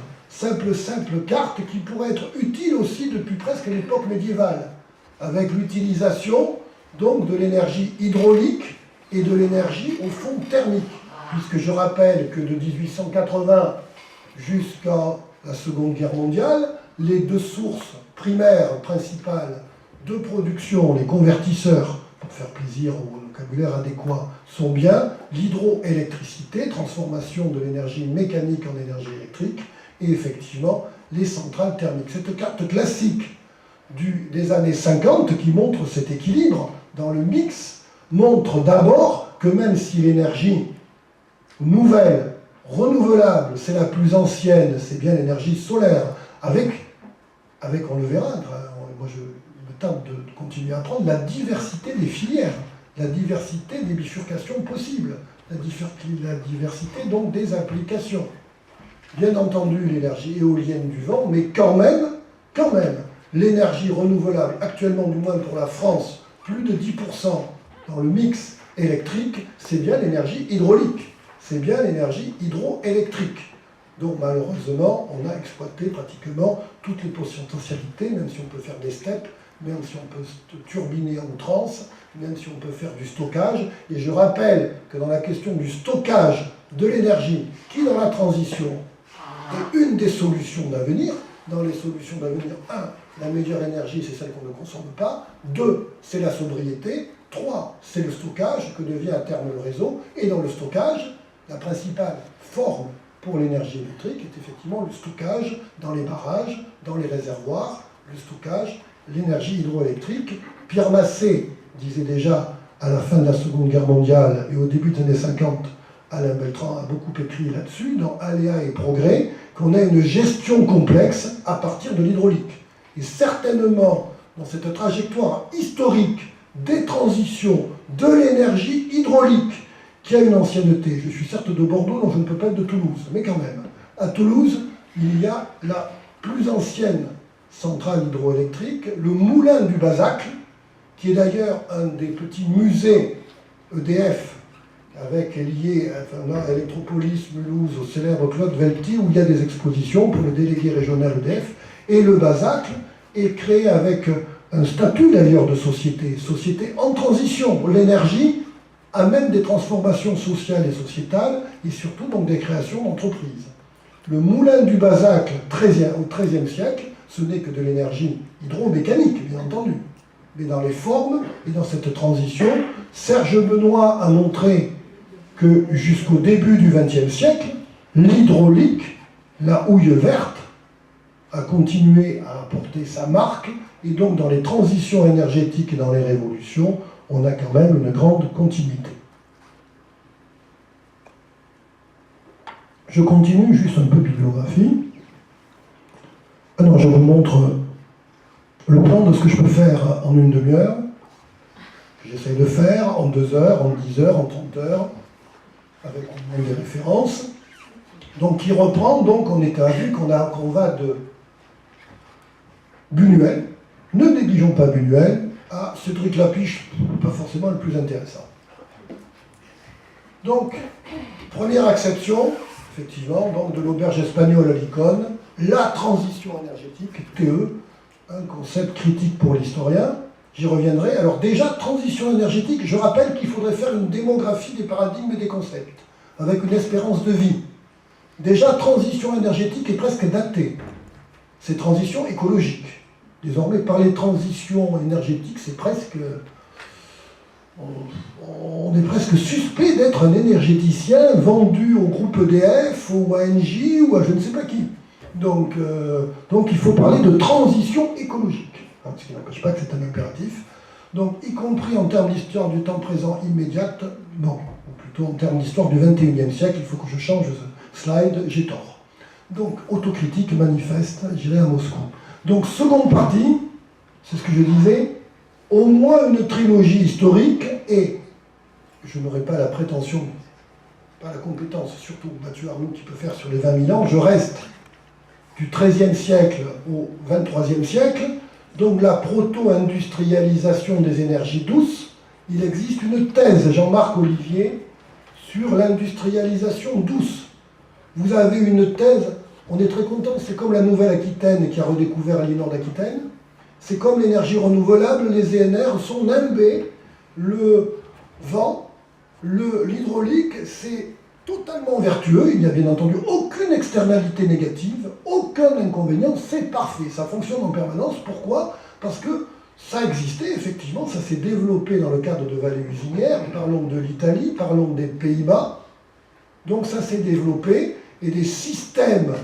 qui pourrait être utile aussi depuis presque l'époque médiévale, avec l'utilisation donc de l'énergie hydraulique et de l'énergie au fond thermique, puisque je rappelle que de 1880 jusqu'à la Seconde Guerre mondiale, les deux sources primaires, principales de production, les convertisseurs, pour faire plaisir au vocabulaire adéquat, sont bien l'hydroélectricité, transformation de l'énergie mécanique en énergie électrique, et effectivement les centrales thermiques. Cette carte classique des années 50 qui montre cet équilibre dans le mix montre d'abord que même si l'énergie nouvelle, renouvelable, c'est la plus ancienne, c'est bien l'énergie solaire, avec, on le verra, moi je me tente de continuer à apprendre, la diversité des filières, la diversité des bifurcations possibles, la diversité donc des applications. Bien entendu l'énergie éolienne du vent, mais quand même, l'énergie renouvelable, actuellement du moins pour la France, plus de 10% dans le mix électrique, c'est bien l'énergie hydraulique, c'est bien l'énergie hydroélectrique. Donc malheureusement, on a exploité pratiquement toutes les potentialités, même si on peut faire des steppes, même si on peut turbiner à outrance, même si on peut faire du stockage. Et je rappelle que dans la question du stockage de l'énergie, qui dans la transition est une des solutions d'avenir, dans les solutions d'avenir, 1, la meilleure énergie, c'est celle qu'on ne consomme pas, 2, c'est la sobriété, 3, c'est le stockage, que devient à terme le réseau, et dans le stockage, la principale forme pour l'énergie électrique est effectivement le stockage dans les barrages, dans les réservoirs, le stockage, l'énergie hydroélectrique. Pierre Massé disait déjà à la fin de la Seconde Guerre mondiale et au début des années 50, Alain Beltran a beaucoup écrit là-dessus, dans Aléas et Progrès, qu'on a une gestion complexe à partir de l'hydraulique. Et certainement, dans cette trajectoire historique des transitions de l'énergie hydraulique, qui a une ancienneté. Je suis certes de Bordeaux, donc je ne peux pas être de Toulouse, mais quand même. À Toulouse, il y a la plus ancienne centrale hydroélectrique, le moulin du Bazacle, qui est d'ailleurs un des petits musées EDF, lié à Electropolis, Mulhouse, au célèbre Claude Velti, où il y a des expositions pour le délégué régional EDF. Et le Bazacle est créé avec un statut d'ailleurs de société en transition. L'énergie amène des transformations sociales et sociétales, et surtout donc des créations d'entreprises. Le moulin du Bazacle au XIIIe siècle, ce n'est que de l'énergie hydromécanique, bien entendu. Mais dans les formes et dans cette transition, Serge Benoît a montré que jusqu'au début du XXe siècle, l'hydraulique, la houille verte, a continué à apporter sa marque, et donc dans les transitions énergétiques et dans les révolutions, on a quand même une grande continuité. Je continue, juste un peu de bibliographie. Ah non, je vous montre le plan de ce que je peux faire en une demi-heure, que j'essaye de faire en 2 heures, en 10 heures, en 30 heures, avec des références. Donc qui reprend, donc on est à vue qu'on va de Buñuel, ne négligeons pas Buñuel, à Cédric Lapiche, pas forcément le plus intéressant. Donc, première acception, effectivement, donc de l'auberge espagnole à l'icône, la transition énergétique, TE, un concept critique pour l'historien, j'y reviendrai. Alors déjà, transition énergétique, je rappelle qu'il faudrait faire une démographie des paradigmes et des concepts, avec une espérance de vie. Déjà, transition énergétique est presque datée. C'est transition écologique. Désormais, parler de transition énergétique, c'est presque... On est presque suspect d'être un énergéticien vendu au groupe EDF, ou à Engie, ou à je ne sais pas qui. Donc il faut parler de transition écologique, ce qui n'empêche pas que c'est un impératif. Donc, y compris en termes d'histoire du temps présent immédiate, non, ou plutôt en termes d'histoire du XXIe siècle, il faut que je change ce slide, j'ai tort. Donc, autocritique manifeste, j'irai à Moscou. Donc, seconde partie, c'est ce que je disais, au moins une trilogie historique, et je n'aurai pas la prétention, pas la compétence, surtout Mathieu Arnoux qui peut faire sur les 20 000 ans, je reste du XIIIe siècle au XXIIIe siècle, donc la proto-industrialisation des énergies douces. Il existe une thèse, Jean-Marc Olivier, sur l'industrialisation douce. Vous avez une thèse, on est très content, c'est comme la Nouvelle-Aquitaine qui a redécouvert les Nord d'Aquitaine, c'est comme l'énergie renouvelable, les ENR sont nimbés, le vent, l'hydraulique, c'est totalement vertueux, il n'y a bien entendu aucune externalité négative, aucun inconvénient, c'est parfait, ça fonctionne en permanence. Pourquoi? Parce que ça existait, effectivement, ça s'est développé dans le cadre de vallées usinières, parlons de l'Italie, parlons des Pays-Bas, donc ça s'est développé, et des systèmes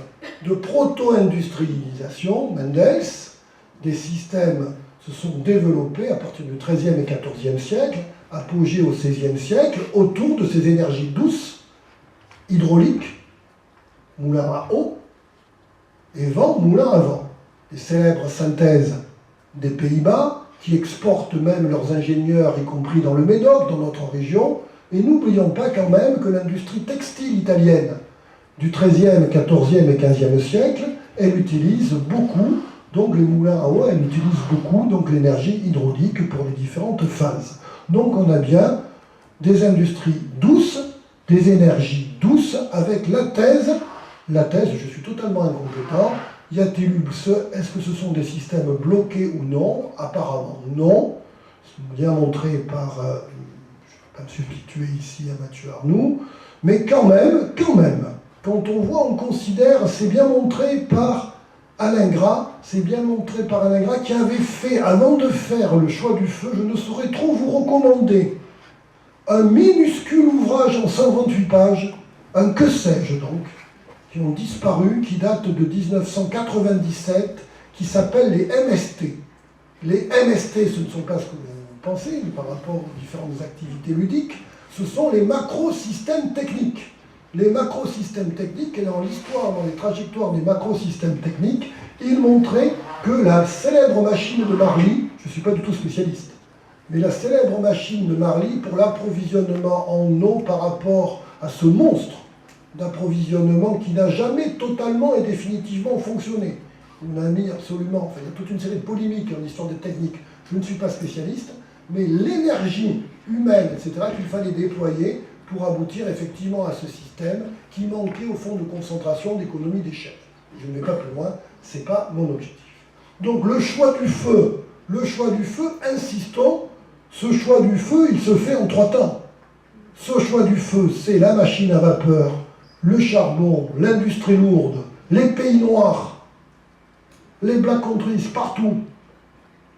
de proto-industrialisation, Mendels, des systèmes se sont développés à partir du XIIIe et XIVe siècle, apogée au XVIe siècle, autour de ces énergies douces, hydrauliques, moulins à eau, et vent, moulins à vent. Les célèbres synthèses des Pays-Bas, qui exportent même leurs ingénieurs, y compris dans le Médoc, dans notre région, et n'oublions pas quand même que l'industrie textile italienne du XIIIe, XIVe et XVe siècle, elle utilise beaucoup, donc les moulins à eau, elle utilise beaucoup donc l'énergie hydraulique pour les différentes phases. Donc on a bien des industries douces, des énergies douces, avec la thèse, je suis totalement incompétent, y a-t-il eu, est-ce que ce sont des systèmes bloqués ou non? Apparemment non, c'est bien montré par, je ne vais pas me substituer ici à Mathieu Arnoux, mais quand même, quand on voit, on considère, c'est bien montré par Alain Gras, qui avait fait, avant de faire le choix du feu, je ne saurais trop vous recommander un minuscule ouvrage en 128 pages, un que sais-je donc, qui ont disparu, qui date de 1997, qui s'appelle les MST. Les MST, ce ne sont pas ce que vous pensez par rapport aux différentes activités ludiques, ce sont les macrosystèmes techniques. Les macrosystèmes techniques, et dans l'histoire, dans les trajectoires des macrosystèmes techniques, il montrait que la célèbre machine de Marly, je ne suis pas du tout spécialiste, mais la célèbre machine de Marly pour l'approvisionnement en eau par rapport à ce monstre d'approvisionnement qui n'a jamais totalement et définitivement fonctionné. On a mis absolument, enfin, il y a toute une série de polémiques en histoire des techniques, je ne suis pas spécialiste, mais l'énergie humaine, etc., qu'il fallait déployer pour aboutir effectivement à ce système qui manquait au fond de concentration, d'économie d'échelle. Je ne vais pas plus loin, ce n'est pas mon objectif. Donc le choix du feu, insistons, ce choix du feu, il se fait en 3 temps. Ce choix du feu, c'est la machine à vapeur, le charbon, l'industrie lourde, les pays noirs, les black countries partout,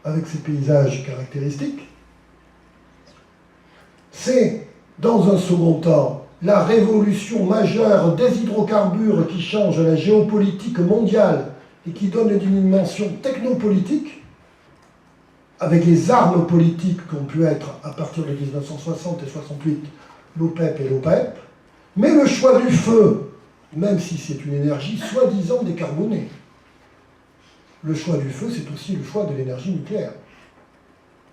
avec ces paysages caractéristiques. C'est, dans un second temps, la révolution majeure des hydrocarbures qui change la géopolitique mondiale et qui donne une dimension technopolitique, avec les armes politiques qu'ont pu être, à partir de 1960 et 68, l'OPEP et l'OPEP, mais le choix du feu, même si c'est une énergie soi-disant décarbonée, le choix du feu, c'est aussi le choix de l'énergie nucléaire.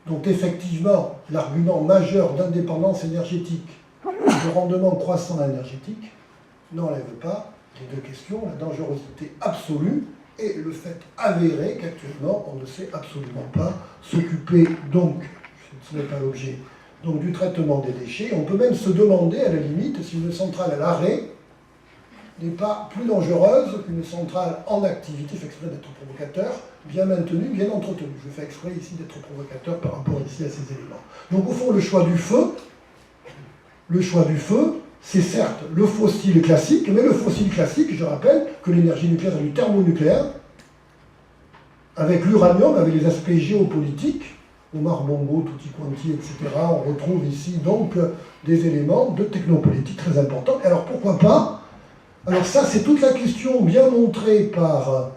Donc effectivement, l'argument majeur d'indépendance énergétique, de rendement croissant énergétique, n'enlève pas les 2 questions, la dangerosité absolue et le fait avéré qu'actuellement, on ne sait absolument pas s'occuper, donc, ce n'est pas l'objet, donc du traitement des déchets. On peut même se demander, à la limite, si une centrale à l'arrêt n'est pas plus dangereuse qu'une centrale en activité, je fais exprès d'être provocateur, bien maintenue, bien entretenue. Je fais exprès ici d'être provocateur par rapport ici à ces éléments. Donc au fond, le choix du feu, c'est certes le fossile classique, mais le fossile classique, je rappelle que l'énergie nucléaire est du thermonucléaire, avec l'uranium, avec les aspects géopolitiques, Omar Bongo, Tutti Quanti, etc. On retrouve ici donc des éléments de technopolitique très importants. Alors pourquoi pas? Alors ça, c'est toute la question bien montrée par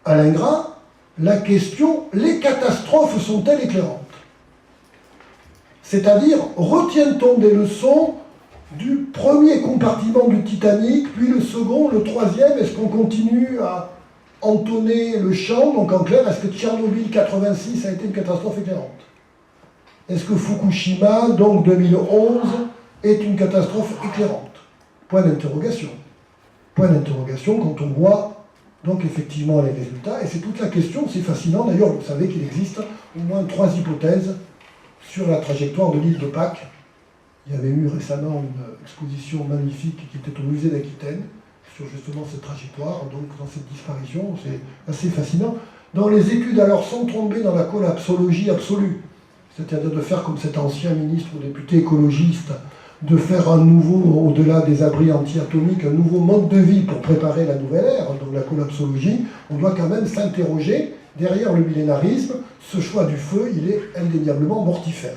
Alain Gras. La question, les catastrophes sont-elles éclairantes? C'est-à-dire, retient-on des leçons du premier compartiment du Titanic, puis le second, le troisième? Est-ce qu'on continue à entonner le chant? Donc en clair, est-ce que Tchernobyl 86 a été une catastrophe éclairante? Est-ce que Fukushima, donc 2011, est une catastrophe éclairante? Point d'interrogation. Point d'interrogation quand on voit donc effectivement les résultats. Et c'est toute la question, c'est fascinant. D'ailleurs, vous savez qu'il existe au moins 3 hypothèses sur la trajectoire de l'île de Pâques. Il y avait eu récemment une exposition magnifique qui était au musée d'Aquitaine sur justement cette trajectoire, donc dans cette disparition, c'est assez fascinant. Dans les études, alors sans tomber dans la collapsologie absolue, c'est-à-dire de faire comme cet ancien ministre ou député écologiste, de faire un nouveau, au-delà des abris anti-atomiques, un nouveau mode de vie pour préparer la nouvelle ère, donc la collapsologie, on doit quand même s'interroger, derrière le millénarisme, ce choix du feu, il est indéniablement mortifère.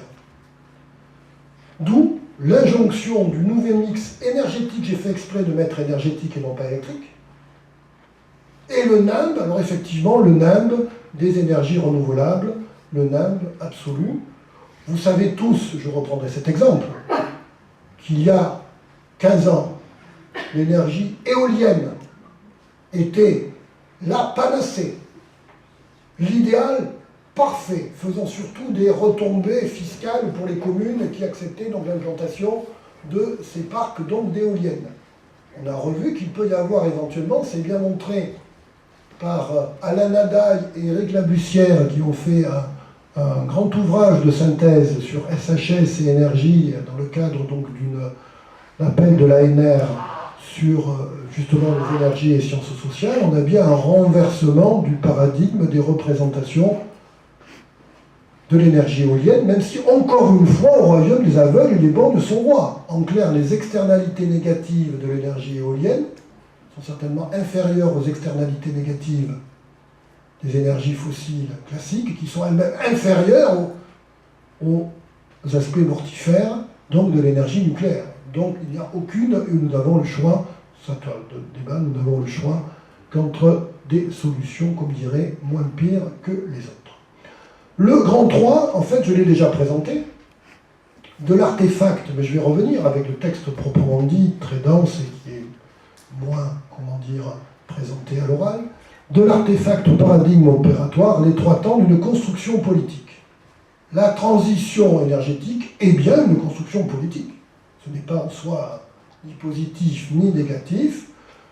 D'où l'injonction du nouveau mix énergétique, j'ai fait exprès de mettre énergétique et non pas électrique, et le NAMB, alors effectivement, le NAMB des énergies renouvelables, le NAMB absolu. Vous savez tous, je reprendrai cet exemple, qu'il y a 15 ans, l'énergie éolienne était la panacée, l'idéal parfait, faisant surtout des retombées fiscales pour les communes qui acceptaient donc l'implantation de ces parcs d'éoliennes. On a revu qu'il peut y avoir éventuellement, c'est bien montré par Alain Nadaille et Éric Labussière qui ont fait un grand ouvrage de synthèse sur SHS et énergie dans le cadre donc d'un appel de l'ANR sur justement les énergies et sciences sociales. On a bien un renversement du paradigme des représentations de l'énergie éolienne, même si encore une fois au royaume des aveugles les bornes sont rois. En clair, les externalités négatives de l'énergie éolienne sont certainement inférieures aux externalités négatives des énergies fossiles classiques, qui sont elles-mêmes inférieures aux aspects mortifères donc de l'énergie nucléaire. Donc il n'y a aucune, et nous avons le choix, ça de débat, nous avons le choix qu'entre des solutions, comme dirait, moins pires que les autres. Le grand 3, en fait, je l'ai déjà présenté, de l'artefact, mais je vais revenir avec le texte proprement dit, très dense et qui est moins, comment dire, présenté à l'oral, de l'artefact au paradigme opératoire, les 3 temps d'une construction politique. La transition énergétique est bien une construction politique. Ce n'est pas en soi ni positif ni négatif.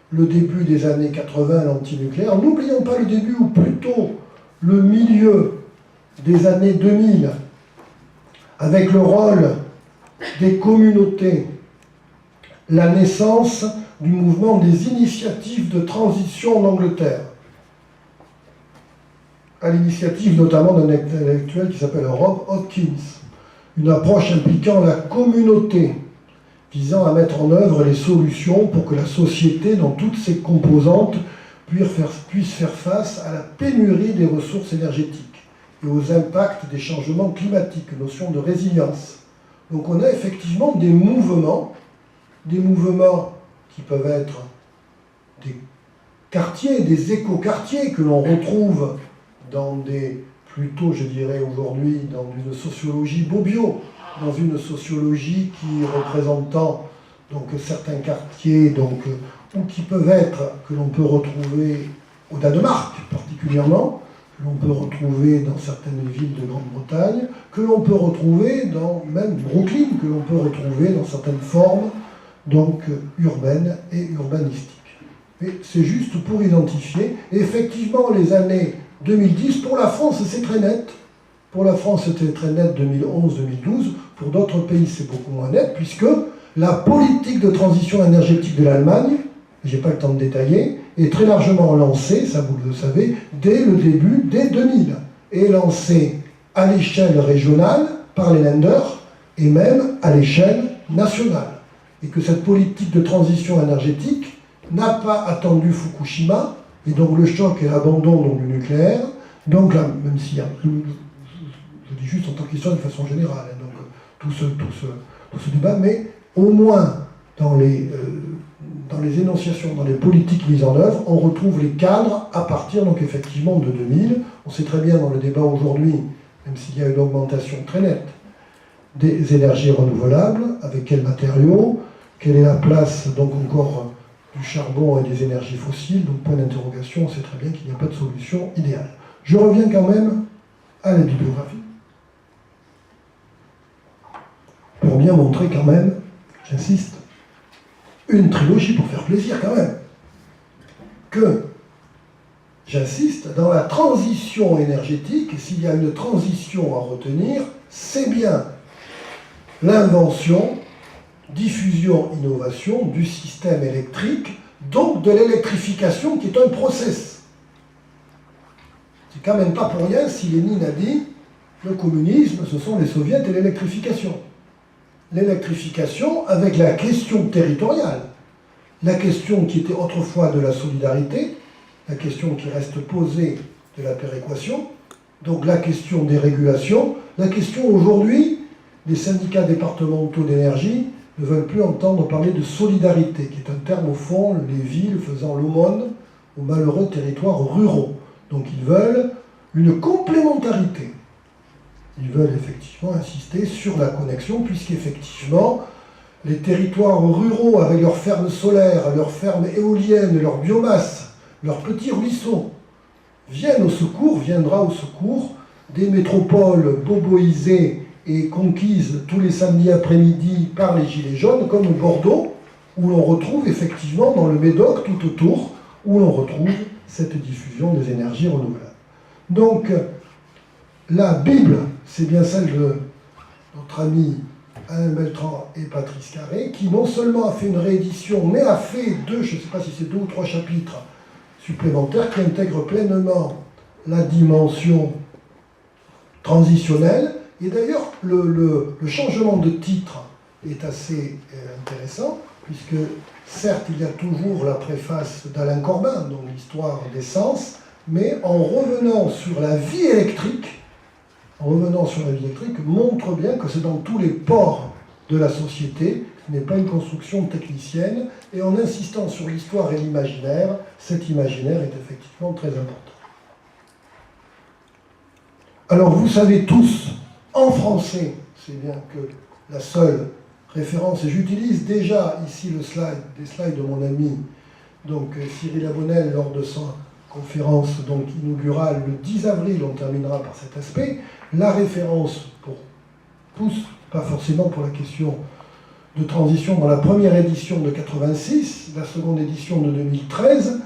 Le début des années 80, l'antinucléaire. N'oublions pas le début, ou plutôt le milieu des années 2000, avec le rôle des communautés, la naissance du mouvement des initiatives de transition en Angleterre, à l'initiative notamment d'un intellectuel qui s'appelle Rob Hopkins, une approche impliquant la communauté, visant à mettre en œuvre les solutions pour que la société, dans toutes ses composantes, puisse faire face à la pénurie des ressources énergétiques et aux impacts des changements climatiques, notion de résilience. Donc on a effectivement des mouvements qui peuvent être des quartiers, des éco-quartiers que l'on retrouve dans des, plutôt je dirais aujourd'hui, dans une sociologie Bobbio, dans une sociologie qui représentant donc certains quartiers, donc, ou qui peuvent être, que l'on peut retrouver au Danemark particulièrement, que l'on peut retrouver dans certaines villes de Grande-Bretagne, que l'on peut retrouver dans même Brooklyn, que l'on peut retrouver dans certaines formes donc urbaines et urbanistiques. Mais c'est juste pour identifier. Et effectivement, les années 2010, pour la France, c'est très net. Pour la France, c'était très net 2011-2012. Pour d'autres pays, c'est beaucoup moins net, puisque la politique de transition énergétique de l'Allemagne, je n'ai pas le temps de détailler, est très largement lancée, ça vous le savez, dès le début, dès 2000, et lancée à l'échelle régionale par les Länder, et même à l'échelle nationale. Et que cette politique de transition énergétique n'a pas attendu Fukushima, et donc le choc et l'abandon du nucléaire, donc là, même si je dis juste en tant qu'histoire de façon générale, hein, donc tout ce débat, mais au moins dans les énonciations, dans les politiques mises en œuvre, on retrouve les cadres à partir donc effectivement de 2000. On sait très bien dans le débat aujourd'hui, même s'il y a une augmentation très nette des énergies renouvelables, avec quels matériaux, quelle est la place donc encore du charbon et des énergies fossiles, donc point d'interrogation, on sait très bien qu'il n'y a pas de solution idéale. Je reviens quand même à la bibliographie, pour bien montrer quand même, j'insiste, une trilogie pour faire plaisir quand même, que, j'insiste, dans la transition énergétique, s'il y a une transition à retenir, c'est bien l'invention, diffusion, innovation du système électrique, donc de l'électrification qui est un process. C'est quand même pas pour rien si Lénine a dit le communisme, ce sont les soviets et l'électrification. l'électrification avec la question territoriale. La question qui était autrefois de la solidarité, la question qui reste posée de la péréquation, donc la question des régulations, la question aujourd'hui des syndicats départementaux d'énergie ne veulent plus entendre parler de solidarité, qui est un terme au fond, les villes faisant l'aumône aux malheureux territoires ruraux. Donc ils veulent une complémentarité. Ils veulent effectivement insister sur la connexion, puisqu'effectivement, les territoires ruraux, avec leurs fermes solaires, leurs fermes éoliennes, leur biomasse, leurs petits ruisseaux, viendra au secours des métropoles boboisées et conquises tous les samedis après-midi par les Gilets jaunes, comme Bordeaux, où l'on retrouve effectivement dans le Médoc, tout autour, où l'on retrouve cette diffusion des énergies renouvelables. Donc, la Bible, c'est bien celle de notre ami Alain Beltran et Patrice Carré, qui non seulement a fait une réédition, mais a fait je ne sais pas si c'est 2 ou 3 chapitres supplémentaires qui intègrent pleinement la dimension transitionnelle. Et d'ailleurs, le changement de titre est assez intéressant, puisque certes, il y a toujours la préface d'Alain Corbin, donc l'histoire des sens, mais en revenant sur la vie électrique, montre bien que c'est dans tous les pores de la société, ce n'est pas une construction technicienne, et en insistant sur l'histoire et l'imaginaire, cet imaginaire est effectivement très important. Alors vous savez tous, en français, c'est bien que la seule référence, et j'utilise déjà ici des slides de mon ami donc Cyril Abonnel lors de sa conférence donc inaugurale le 10 avril, on terminera par cet aspect. La référence pour tous, pas forcément pour la question de transition, dans la première édition de 86, la seconde édition de 2013,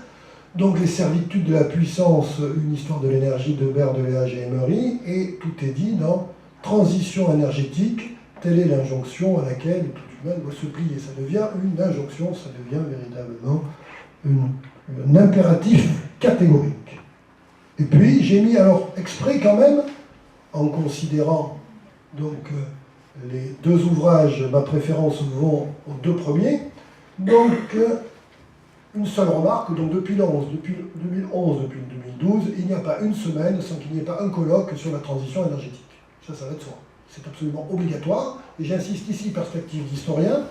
donc les servitudes de la puissance, une histoire de l'énergie de Berdeléage et Emery, et tout est dit dans transition énergétique, telle est l'injonction à laquelle tout humain doit se plier. Ça devient une injonction, ça devient véritablement un impératif catégorique. Et puis j'ai mis alors exprès quand même, en considérant donc les 2 ouvrages, ma préférence vont aux 2 premiers, donc une seule remarque, donc depuis 2011, depuis 2012, il n'y a pas une semaine sans qu'il n'y ait pas un colloque sur la transition énergétique. Ça va de soi. C'est absolument obligatoire, et j'insiste ici, perspective d'historien,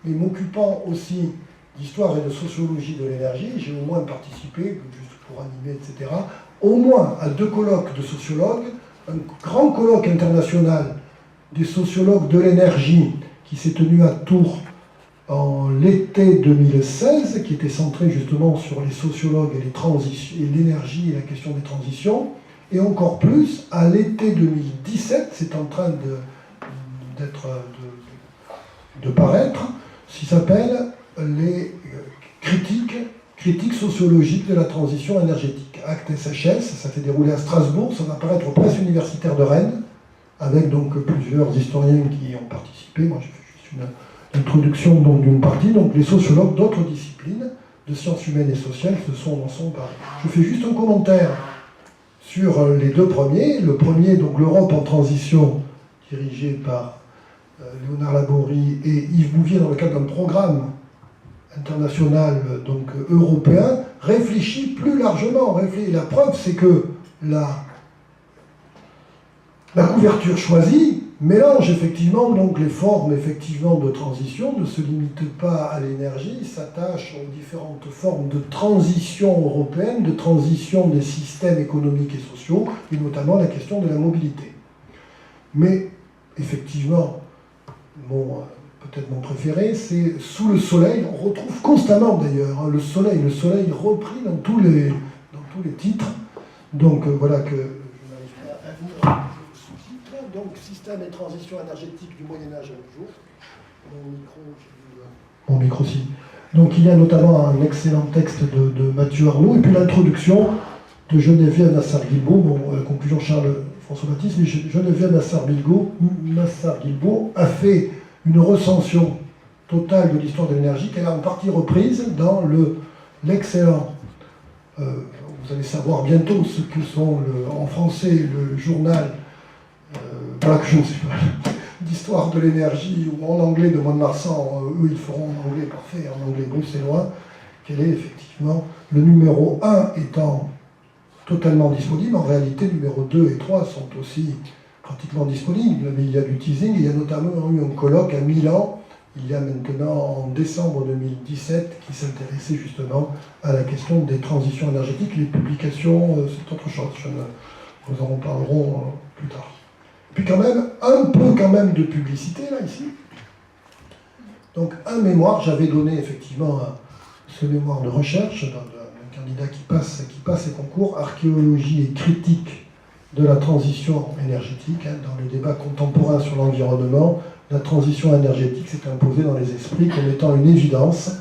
mais m'occupant aussi d'histoire et de sociologie de l'énergie, j'ai au moins participé, juste pour animer, etc., au moins à 2 colloques de sociologues, un grand colloque international des sociologues de l'énergie qui s'est tenu à Tours en l'été 2016, qui était centré justement sur les sociologues et l'énergie et la question des transitions, et encore plus à l'été 2017, c'est en train de paraître, ce qui s'appelle les critiques sociologiques de la transition énergétique. Acte SHS, ça s'est déroulé à Strasbourg, ça va apparaître aux presses universitaires de Rennes, avec donc plusieurs historiens qui y ont participé. Moi, j'ai fait juste une introduction d'une partie. Donc les sociologues d'autres disciplines, de sciences humaines et sociales, en sont parlés. Je fais juste un commentaire sur les 2 premiers. Le premier, donc l'Europe en transition, dirigé par Léonard Laborie et Yves Bouvier dans le cadre d'un programme international donc européen, réfléchit plus largement. La preuve, c'est que la couverture choisie mélange effectivement donc les formes effectivement de transition, ne se limite pas à l'énergie, s'attache aux différentes formes de transition européenne, de transition des systèmes économiques et sociaux, et notamment la question de la mobilité. Mais effectivement, peut-être mon préféré, c'est Sous le soleil. On retrouve constamment d'ailleurs le soleil repris dans tous les titres. Donc voilà que je n'arrive pas à venir au sous-titre. Donc système et transition énergétique du Moyen-Âge à nos jours. Mon micro aussi. Donc il y a notamment un excellent texte de Mathieu Arnaud, et puis l'introduction de Geneviève Nassar-Guilbault, la conclusion Charles-François Baptiste, mais Geneviève Nassar-Guilbault a fait une recension totale de l'histoire de l'énergie qu'elle a en partie reprise dans l'excellent, vous allez savoir bientôt ce que sont en français le journal, voilà que je ne sais pas, d'histoire de l'énergie ou en anglais de Mont-de-Marsan, eux ils feront en anglais parfait, en anglais bruxellois, quel est effectivement le numéro 1 étant totalement disponible. En réalité, numéro 2 et 3 sont aussi pratiquement disponibles, mais il y a du teasing. Il y a notamment eu un colloque à Milan, il y a maintenant en décembre 2017, qui s'intéressait justement à la question des transitions énergétiques. Les publications, c'est autre chose, nous en parlerons plus tard. Puis quand même, un peu quand même de publicité, là, ici. Donc, un mémoire, j'avais donné effectivement ce mémoire de recherche d'un candidat qui passe ses concours, archéologie et critique de la transition énergétique. Dans le débat contemporain sur l'environnement, la transition énergétique s'est imposée dans les esprits comme étant une évidence.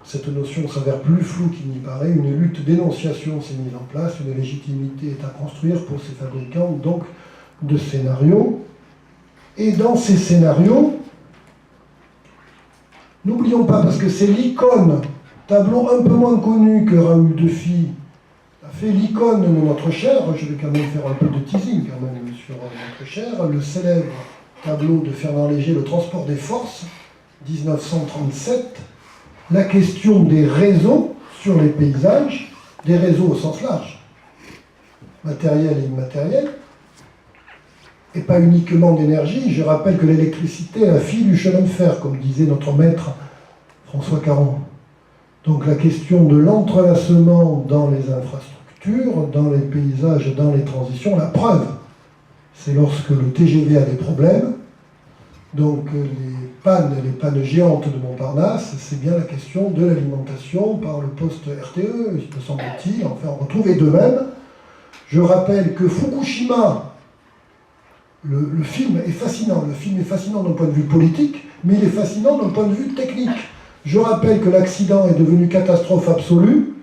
Cette notion s'avère plus floue qu'il n'y paraît. Une lutte d'énonciation s'est mise en place, une légitimité est à construire pour ces fabricants donc de scénarios. Et dans ces scénarios, n'oublions pas, parce que c'est l'icône, tableau un peu moins connu que Raoul Dufy a fait l'icône de notre cher, je vais quand même faire un peu de teasing quand même sur notre cher, le célèbre tableau de Fernand Léger, Le transport des forces, 1937, la question des réseaux sur les paysages, des réseaux au sens large, matériel et immatériel, et pas uniquement d'énergie. Je rappelle que l'électricité est la fille du chemin de fer, comme disait notre maître François Caron. Donc la question de l'entrelacement dans les infrastructures, dans les paysages, dans les transitions, la preuve, c'est lorsque le TGV a des problèmes, donc les pannes géantes de Montparnasse, c'est bien la question de l'alimentation par le poste RTE, me semble-t-il, enfin on retrouve, et de même, je rappelle que Fukushima, le film est fascinant d'un point de vue politique, mais il est fascinant d'un point de vue technique. Je rappelle que l'accident est devenu catastrophe absolue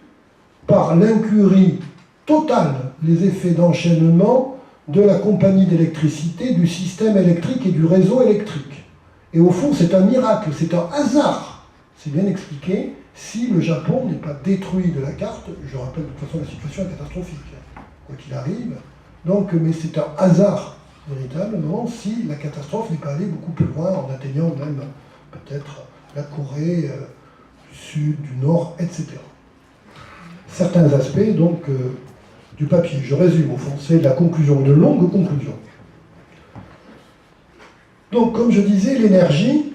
par l'incurie totale, les effets d'enchaînement de la compagnie d'électricité, du système électrique et du réseau électrique. Et au fond, c'est un miracle, c'est un hasard, c'est bien expliqué, si le Japon n'est pas détruit de la carte. Je rappelle de toute façon la situation est catastrophique, quoi qu'il arrive. Donc, mais c'est un hasard véritablement si la catastrophe n'est pas allée beaucoup plus loin en atteignant même peut-être la Corée du Sud, du Nord, etc. Certains aspects donc du papier. Je résume au fond, c'est la conclusion, une longue conclusion. Donc comme je disais, l'énergie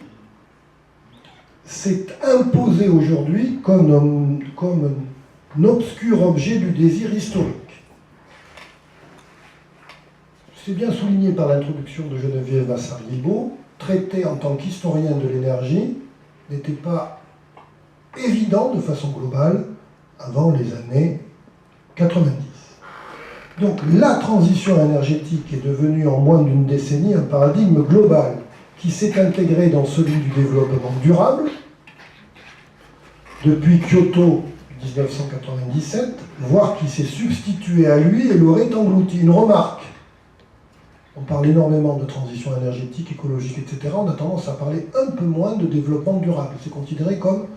s'est imposée aujourd'hui comme un obscur objet du désir historique. C'est bien souligné par l'introduction de Geneviève Massard-Guilbault, traité en tant qu'historien de l'énergie n'était pas évident de façon globale avant les années 90. Donc la transition énergétique est devenue en moins d'une décennie un paradigme global qui s'est intégré dans celui du développement durable. Depuis Kyoto 1997, voire qui s'est substitué à lui et l'aurait englouti. Une remarque. On parle énormément de transition énergétique, écologique, etc. On a tendance à parler un peu moins de développement durable. C'est considéré comme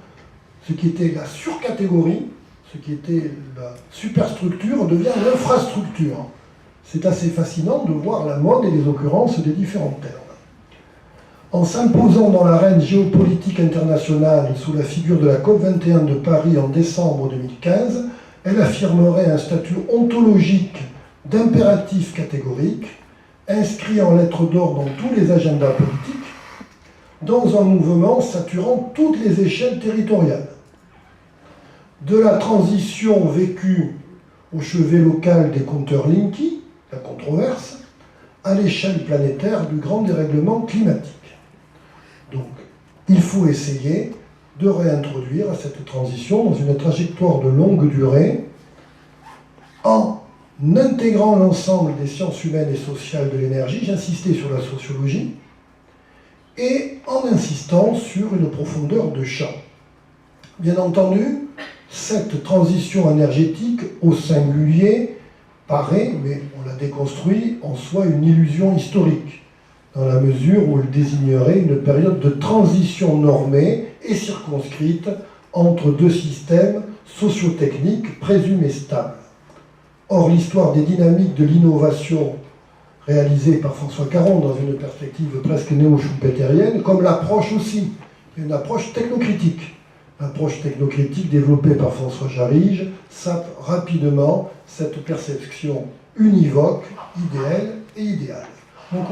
ce qui était la surcatégorie, ce qui était la superstructure devient l'infrastructure. C'est assez fascinant de voir la mode et les occurrences des différents termes. En s'imposant dans l'arène géopolitique internationale sous la figure de la COP21 de Paris en décembre 2015, elle affirmerait un statut ontologique d'impératif catégorique, inscrit en lettres d'or dans tous les agendas politiques, dans un mouvement saturant toutes les échelles territoriales. De la transition vécue au chevet local des compteurs Linky, la controverse, à l'échelle planétaire du grand dérèglement climatique. Donc, il faut essayer de réintroduire cette transition dans une trajectoire de longue durée en intégrant l'ensemble des sciences humaines et sociales de l'énergie, j'insistais sur la sociologie, et en insistant sur une profondeur de champ. Bien entendu, cette transition énergétique au singulier paraît, mais on la déconstruit, en soi une illusion historique, dans la mesure où elle désignerait une période de transition normée et circonscrite entre deux systèmes sociotechniques présumés stables. Or, l'histoire des dynamiques de l'innovation réalisé par François Caron dans une perspective presque néo-schumpeterienne, comme l'approche aussi, une approche technocritique. L'approche technocritique développée par François Jarige sape rapidement cette perception univoque, idéale et idéale. Donc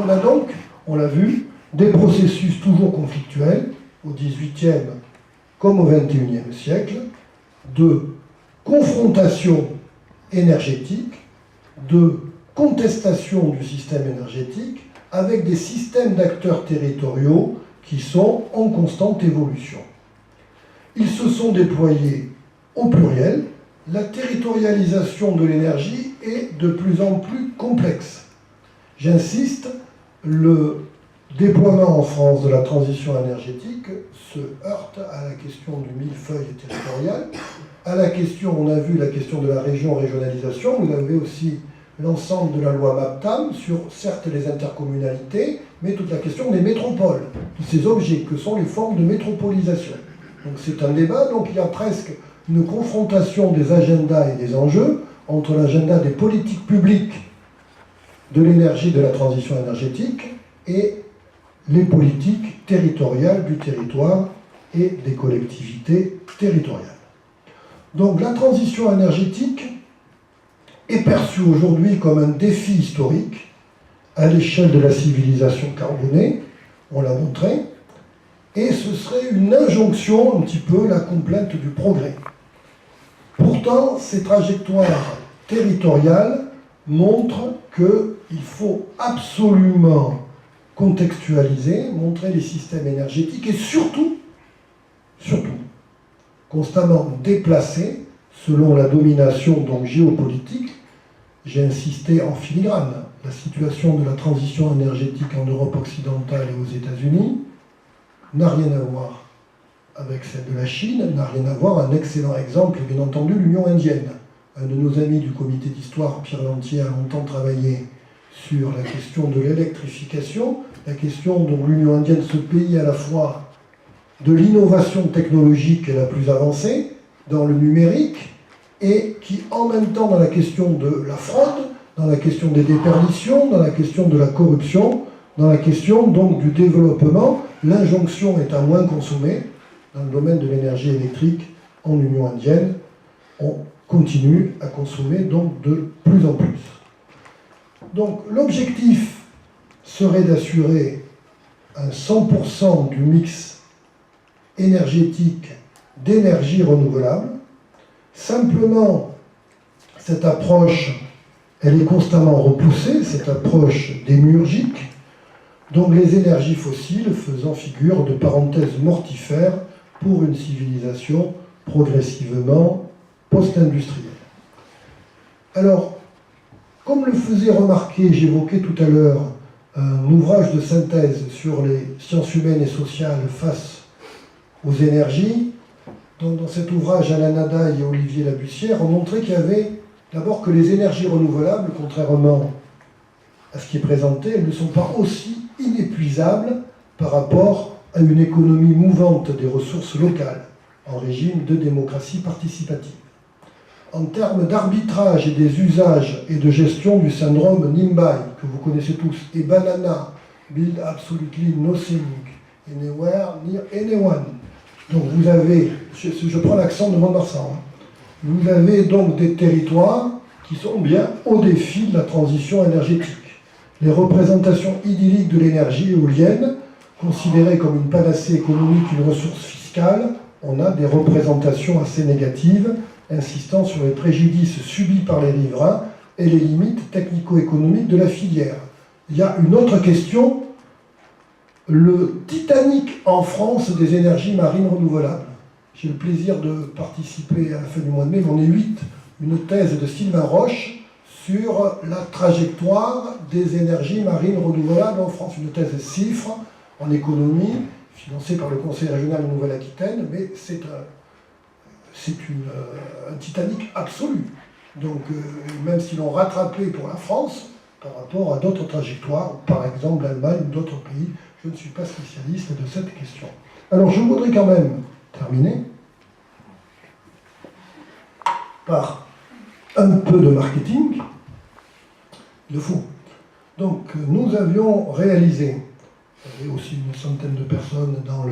on l'a vu, des processus toujours conflictuels, au XVIIIe comme au XXIe siècle, de confrontation énergétique, de contestation du système énergétique, avec des systèmes d'acteurs territoriaux qui sont en constante évolution. Ils se sont déployés au pluriel. La territorialisation de l'énergie est de plus en plus complexe. J'insiste, le déploiement en France de la transition énergétique se heurte à la question du millefeuille territorial, à la question, on a vu la question de la régionalisation, vous avez aussi l'ensemble de la loi MAPTAM sur, certes, les intercommunalités, mais toute la question des métropoles, de ces objets que sont les formes de métropolisation. Donc c'est un débat, donc il y a presque une confrontation des agendas et des enjeux entre l'agenda des politiques publiques de l'énergie, de la transition énergétique, et les politiques territoriales du territoire et des collectivités territoriales. Donc la transition énergétique est perçue aujourd'hui comme un défi historique à l'échelle de la civilisation carbonée, on l'a montré, et ce serait une injonction, un petit peu la complainte du progrès. Pourtant, ces trajectoires territoriales montrent qu'il faut absolument contextualiser, montrer les systèmes énergétiques et surtout, constamment déplacer selon la domination donc géopolitique. J'ai insisté en filigrane, la situation de la transition énergétique en Europe occidentale et aux États-Unis n'a rien à voir avec celle de la Chine, n'a rien à voir. Un excellent exemple, bien entendu, l'Union indienne. Un de nos amis du comité d'histoire, Pierre Lantier, a longtemps travaillé sur la question de l'électrification, la question dont l'Union indienne, ce pays à la fois de l'innovation technologique la plus avancée, dans le numérique, et qui en même temps dans la question de la fraude, dans la question des déperditions, dans la question de la corruption, dans la question donc du développement, l'injonction est à moins consommer. Dans le domaine de l'énergie électrique en Union indienne, on continue à consommer donc de plus en plus. Donc l'objectif serait d'assurer un 100% du mix énergétique d'énergie renouvelable. Simplement, cette approche, elle est constamment repoussée, cette approche démiurgique, donc les énergies fossiles faisant figure de parenthèse mortifère pour une civilisation progressivement post-industrielle. Alors, comme le faisait remarquer, j'évoquais tout à l'heure un ouvrage de synthèse sur les sciences humaines et sociales face aux énergies, dans cet ouvrage, Alain Nadaille et Olivier Labussière ont montré qu'il y avait d'abord que les énergies renouvelables, contrairement à ce qui est présenté, elles ne sont pas aussi inépuisables par rapport à une économie mouvante des ressources locales en régime de démocratie participative. En termes d'arbitrage et des usages et de gestion du syndrome Nimbai, que vous connaissez tous, et Banana, Build Absolutely Nothing, Anywhere Near Anyone. Donc vous avez, je prends l'accent de Mont-de-Marsan, vous avez donc des territoires qui sont bien au défi de la transition énergétique. Les représentations idylliques de l'énergie éolienne, considérée comme une panacée économique, une ressource fiscale, on a des représentations assez négatives, insistant sur les préjudices subis par les riverains et les limites technico-économiques de la filière. Il y a une autre question, le Titanic en France des énergies marines renouvelables. J'ai le plaisir de participer à la fin du mois de mai, on est 8, une thèse de Sylvain Roche sur la trajectoire des énergies marines renouvelables en France. Une thèse CIFRE en économie, financée par le Conseil régional de Nouvelle-Aquitaine, mais c'est un Titanic absolu. Donc, même si l'on rattrapait pour la France, par rapport à d'autres trajectoires, par exemple l'Allemagne ou d'autres pays, je ne suis pas spécialiste de cette question. Alors, je voudrais quand même terminer par un peu de marketing. Il le faut. Donc nous avions réalisé, il y avait aussi une centaine de personnes dans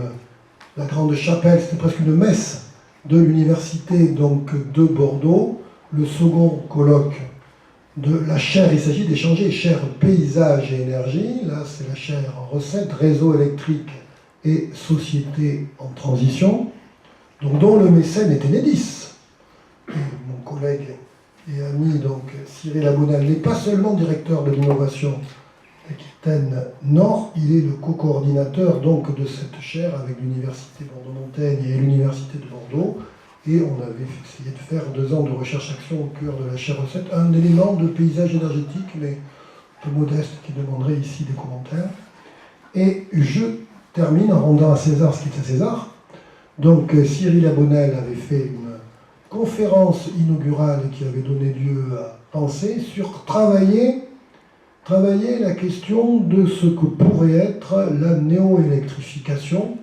la grande chapelle, c'était presque une messe de l'université donc de Bordeaux, le second colloque de la chaire, il s'agit d'échanger chaire paysage et énergie, là c'est la chaire recettes, réseau électrique et société en transition, donc dont le mécène est Enedis. Et mon collègue et ami donc Cyril Abounel n'est pas seulement directeur de l'innovation Aquitaine Nord, il est le co-coordinateur donc de cette chaire avec l'université Bordeaux-Montaigne et l'université de Bordeaux. Et on avait essayé de faire 2 ans de recherche-action au cœur de la chaire recette, un élément de paysage énergétique, mais un peu modeste, qui demanderait ici des commentaires. Et je termine en rendant à César ce qui est à César. Donc Cyril Abounel avait fait une conférence inaugurale qui avait donné lieu à penser sur travailler la question de ce que pourrait être la néoélectrification.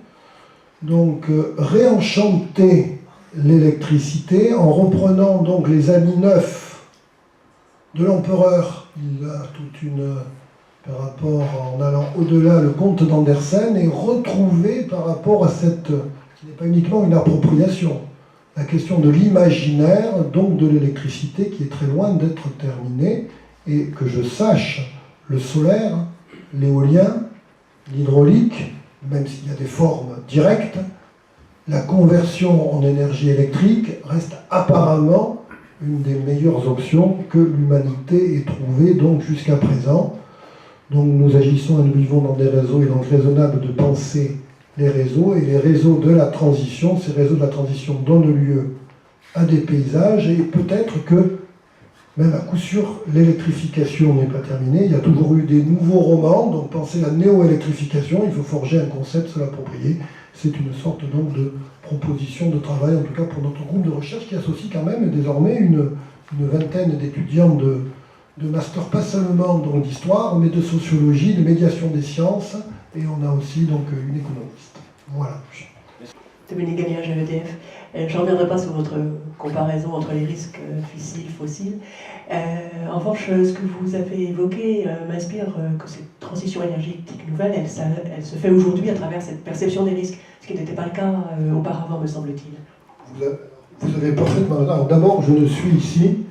Donc réenchanter l'électricité en reprenant donc les habits neufs de l'empereur. Il a toute une, par rapport, en allant au-delà, le comte d'Andersen, et retrouver par rapport à cette, qui n'est pas uniquement une appropriation, la question de l'imaginaire, donc de l'électricité, qui est très loin d'être terminée, et que je sache, le solaire, l'éolien, l'hydraulique, même s'il y a des formes directes, la conversion en énergie électrique reste apparemment une des meilleures options que l'humanité ait trouvées donc jusqu'à présent. Donc nous agissons et nous vivons dans des réseaux, et donc raisonnable de penser les réseaux, et les réseaux de la transition, ces réseaux de la transition donnent lieu à des paysages, et peut-être que, même à coup sûr, l'électrification n'est pas terminée, il y a toujours eu des nouveaux romans, donc penser la néo-électrification, il faut forger un concept, se l'approprier. C'est une sorte donc de proposition de travail, en tout cas pour notre groupe de recherche, qui associe quand même désormais une vingtaine d'étudiants de master, pas seulement donc d'histoire, mais de sociologie, de médiation des sciences, et on a aussi donc une économiste. Voilà. Dominique Galliage à l'EDF. Je ne reviendrai pas sur votre comparaison entre les risques fissiles, fossiles. En revanche, ce que vous avez évoqué m'inspire que cette transition énergétique nouvelle, elle se fait aujourd'hui à travers cette perception des risques, ce qui n'était pas le cas auparavant, me semble-t-il. Vous avez parfaitement raison. D'abord, je ne suis ici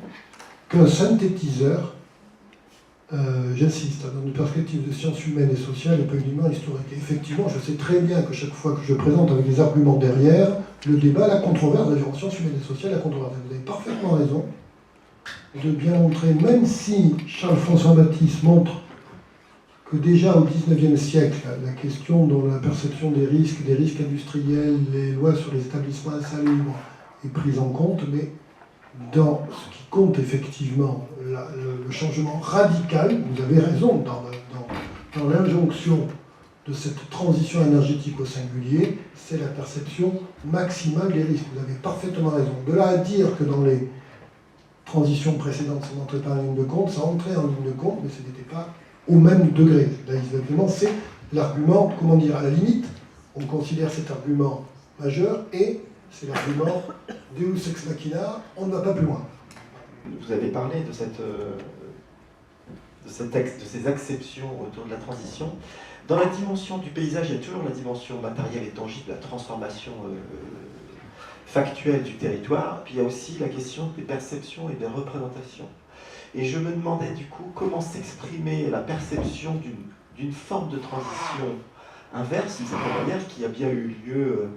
qu'un synthétiseur, j'insiste, dans une perspective de sciences humaines et sociales et pas uniquement historique. Et effectivement, je sais très bien que chaque fois que je présente avec des arguments derrière, le débat, la controverse, d'ailleurs en sciences humaines et sociales, la controverse. Vous avez parfaitement raison de bien montrer, même si Charles-François Baptiste montre que déjà au XIXe siècle, la question de la perception des risques industriels, les lois sur les établissements insalubres est prise en compte, mais dans ce qui compte effectivement, le changement radical, vous avez raison, dans l'injonction de cette transition énergétique au singulier, c'est la perception maximale des risques. Vous avez parfaitement raison. De là à dire que dans les transitions précédentes, ça n'entrait pas en ligne de compte, ça entrait en ligne de compte, mais ce n'était pas au même degré. Là, exactement, c'est l'argument, comment dire, à la limite, on considère cet argument majeur, et c'est l'argument Deus ex machina, on ne va pas plus loin. Vous avez parlé de ces acceptions autour de la transition. Dans la dimension du paysage, il y a toujours la dimension matérielle et tangible, la transformation factuelle du territoire, puis il y a aussi la question des perceptions et des représentations. Et je me demandais du coup comment s'exprimait la perception d'une forme de transition inverse, d'une certaine manière, qui a bien eu lieu